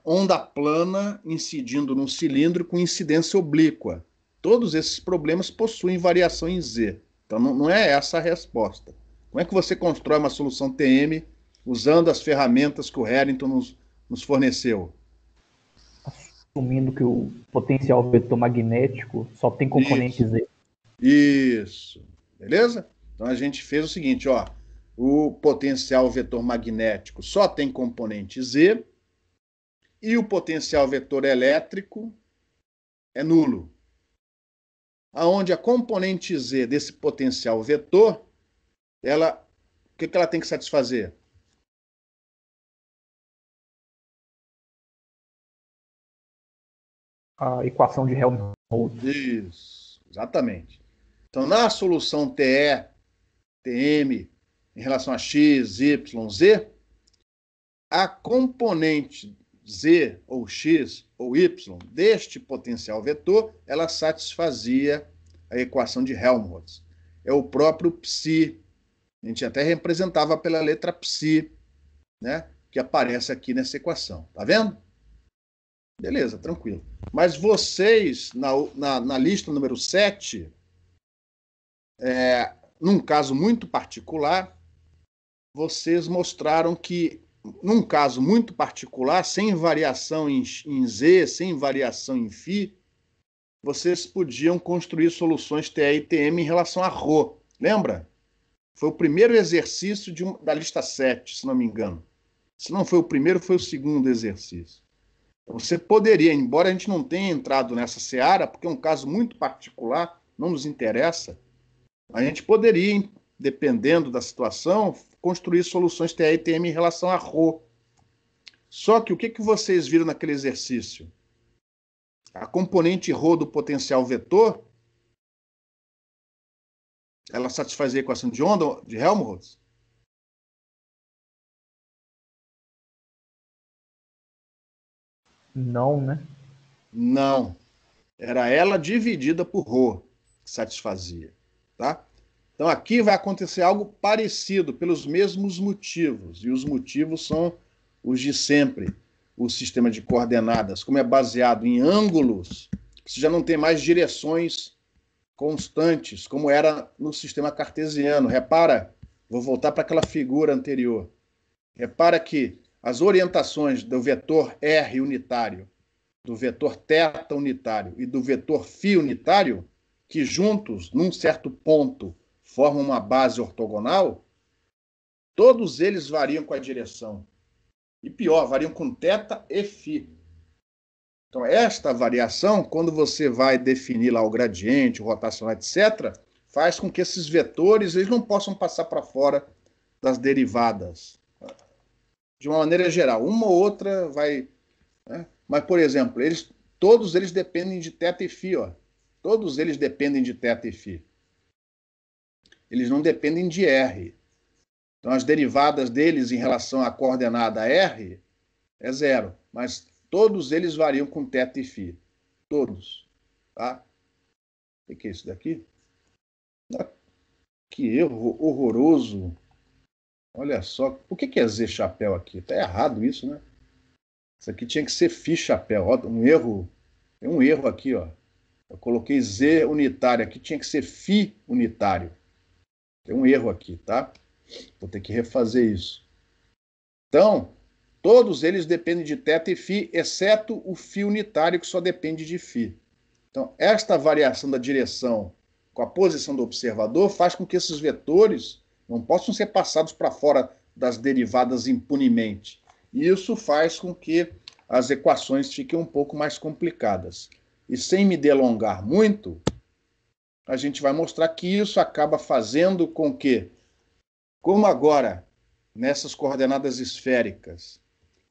Onda plana incidindo num cilindro com incidência oblíqua. Todos esses problemas possuem variação em Z. Então, não é essa a resposta. Como é que você constrói uma solução TM usando as ferramentas que o Harrington nos forneceu? Assumindo que o potencial vetor magnético só tem componente Z. Isso. Beleza? Então, a gente fez o seguinte, ó. O potencial vetor magnético só tem componente Z e o potencial vetor elétrico é nulo. Aonde a componente Z desse potencial vetor, o que ela tem que satisfazer? A equação de Helmholtz. Isso, exatamente. Então, na solução TE, TM, em relação a x, y, z, a componente Z ou X ou Y deste potencial vetor, ela satisfazia a equação de Helmholtz. é o próprio psi. A gente até representava pela letra psi, né? Que aparece aqui nessa equação. Tá vendo? Beleza, tranquilo. Mas vocês, na lista número 7, num caso muito particular, vocês mostraram que, num caso muito particular, sem variação em Z, sem variação em φ, vocês podiam construir soluções TE e TM em relação a ρ. Lembra? Foi o primeiro exercício da lista 7, se não me engano. Se não foi o primeiro, foi o segundo exercício. Você poderia, embora a gente não tenha entrado nessa seara, porque é um caso muito particular, não nos interessa, a gente poderia, dependendo da situação, construir soluções TE e TM em relação a ρ. Só que o que vocês viram naquele exercício? A componente ρ do potencial vetor, ela satisfazia a equação de onda de Helmholtz? Não, né? Não. Era ela dividida por ρ que satisfazia. Tá? Então aqui vai acontecer algo parecido, pelos mesmos motivos. E os motivos são os de sempre. O sistema de coordenadas, como é baseado em ângulos, você já não tem mais direções constantes, como era no sistema cartesiano. Repara, vou voltar para aquela figura anterior. Repara que as orientações do vetor R unitário, do vetor θ unitário e do vetor φ unitário, que juntos, num certo ponto, formam uma base ortogonal, todos eles variam com a direção. E pior, variam com θ e φ. Então, esta variação, quando você vai definir lá o gradiente, o rotacional, etc., faz com que esses vetores eles não possam passar para fora das derivadas. De uma maneira geral, uma ou outra vai... Né? Mas, por exemplo, todos eles dependem de θ e φ. Ó. Todos eles dependem de θ e φ. Eles não dependem de R. Então, as derivadas deles em relação à coordenada R é zero. Mas todos eles variam com θ e φ. Todos. Tá? O que é isso daqui? Que erro horroroso. Olha só. Por que é Z chapéu aqui? Tá errado isso, né? Isso aqui tinha que ser φ chapéu. Ó, um erro. Tem um erro aqui, ó. Eu coloquei Z unitário aqui, tinha que ser φ unitário. Tem um erro aqui, tá? Vou ter que refazer isso. Então, todos eles dependem de θ e φ, exceto o φ unitário, que só depende de φ. Então, esta variação da direção com a posição do observador faz com que esses vetores não possam ser passados para fora das derivadas impunemente. E isso faz com que as equações fiquem um pouco mais complicadas. E sem me delongar muito, a gente vai mostrar que isso acaba fazendo com que, como agora, nessas coordenadas esféricas,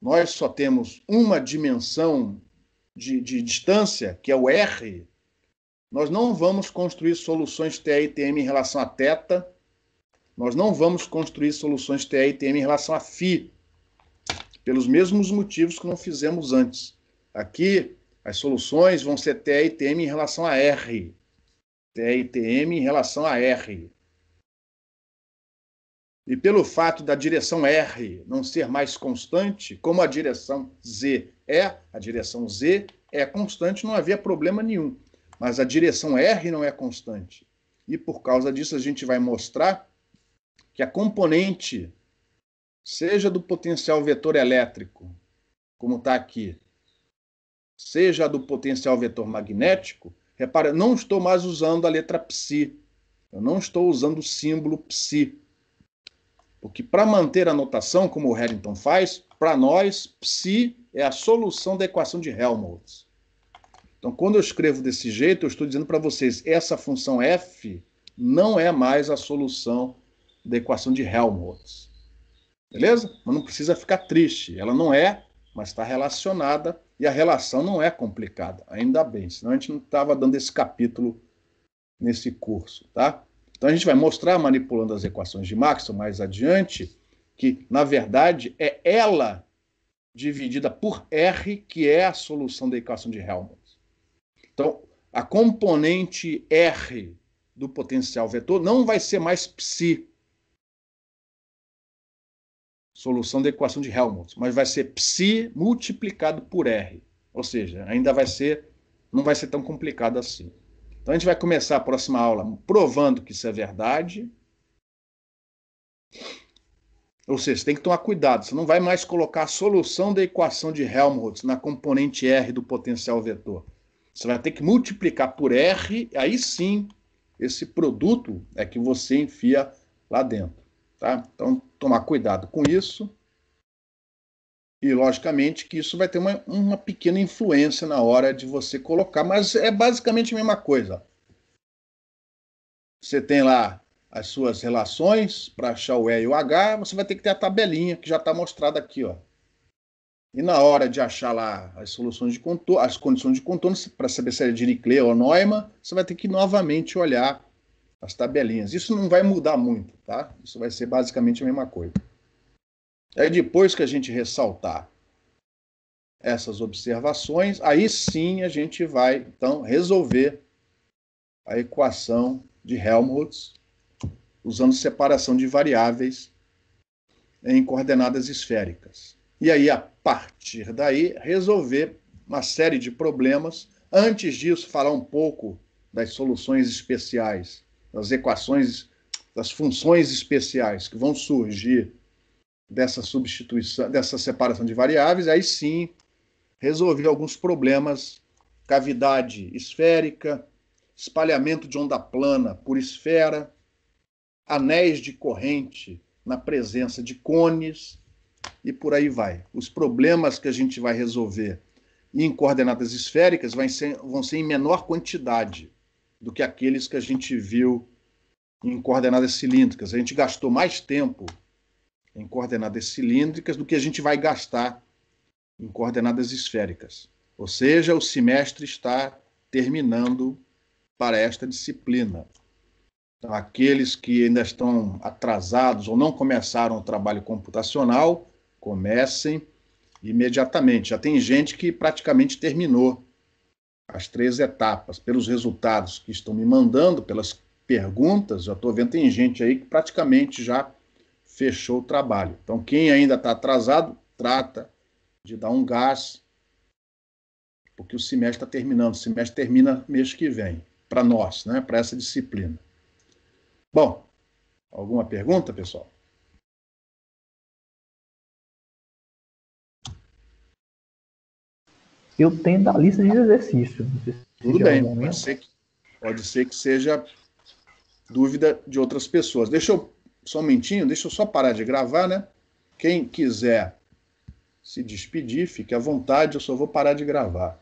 nós só temos uma dimensão de distância, que é o R, nós não vamos construir soluções TE e TM em relação a θ, nós não vamos construir soluções TE e TM em relação a φ, pelos mesmos motivos que não fizemos antes. Aqui, as soluções vão ser TE e TM em relação a R. TE e TM em relação a R. E pelo fato da direção R não ser mais constante, como a direção Z é constante, não havia problema nenhum. Mas a direção R não é constante. E por causa disso a gente vai mostrar que a componente, seja do potencial vetor elétrico, como está aqui, seja do potencial vetor magnético, repara, não estou mais usando a letra psi. Eu não estou usando o símbolo psi. Porque para manter a notação, como o Harrington faz, para nós, psi é a solução da equação de Helmholtz. Então, quando eu escrevo desse jeito, eu estou dizendo para vocês, essa função f não é mais a solução da equação de Helmholtz. Beleza? Mas não precisa ficar triste. Ela não é, mas está relacionada, e a relação não é complicada. Ainda bem, senão a gente não estava dando esse capítulo nesse curso, tá? Então a gente vai mostrar, manipulando as equações de Maxwell mais adiante, que, na verdade, é ela dividida por R que é a solução da equação de Helmholtz. Então, a componente R do potencial vetor não vai ser mais psi, solução da equação de Helmholtz, mas vai ser psi multiplicado por r. Ou seja, ainda não vai ser tão complicado assim. Então a gente vai começar a próxima aula provando que isso é verdade. Ou seja, você tem que tomar cuidado, você não vai mais colocar a solução da equação de Helmholtz na componente r do potencial vetor. Você vai ter que multiplicar por r, aí sim, esse produto é que você enfia lá dentro. Tá? Então, tomar cuidado com isso. E, logicamente, que isso vai ter uma pequena influência na hora de você colocar, mas é basicamente a mesma coisa. Você tem lá as suas relações para achar o E e o H, você vai ter que ter a tabelinha que já está mostrada aqui, ó. E na hora de achar lá as soluções de contorno, as condições de contorno, para saber se é Dirichlet ou Neumann, você vai ter que novamente olhar as tabelinhas. Isso não vai mudar muito, tá? Isso vai ser basicamente a mesma coisa. Aí depois que a gente ressaltar essas observações, aí sim a gente vai, então, resolver a equação de Helmholtz usando separação de variáveis em coordenadas esféricas. E aí, a partir daí, resolver uma série de problemas. Antes disso, falar um pouco das soluções especiais, das equações, das funções especiais que vão surgir dessa substituição, dessa separação de variáveis. Aí sim, resolver alguns problemas, cavidade esférica, espalhamento de onda plana por esfera, anéis de corrente na presença de cones, e por aí vai. Os problemas que a gente vai resolver em coordenadas esféricas vão ser em menor quantidade do que aqueles que a gente viu em coordenadas cilíndricas. A gente gastou mais tempo em coordenadas cilíndricas do que a gente vai gastar em coordenadas esféricas. Ou seja, o semestre está terminando para esta disciplina. Então, aqueles que ainda estão atrasados ou não começaram o trabalho computacional, comecem imediatamente. Já tem gente que praticamente terminou as 3 etapas. Pelos resultados que estão me mandando, pelas perguntas, já estou vendo, tem gente aí que praticamente já fechou o trabalho. Então, quem ainda está atrasado, trata de dar um gás, porque o semestre está terminando. O semestre termina mês que vem, para nós, né, para essa disciplina. Bom, alguma pergunta, pessoal? Eu tenho da lista de exercícios. Tudo bem, pode ser que seja dúvida de outras pessoas. Só um momentinho, deixa eu só parar de gravar, né? Quem quiser se despedir, fique à vontade, eu só vou parar de gravar.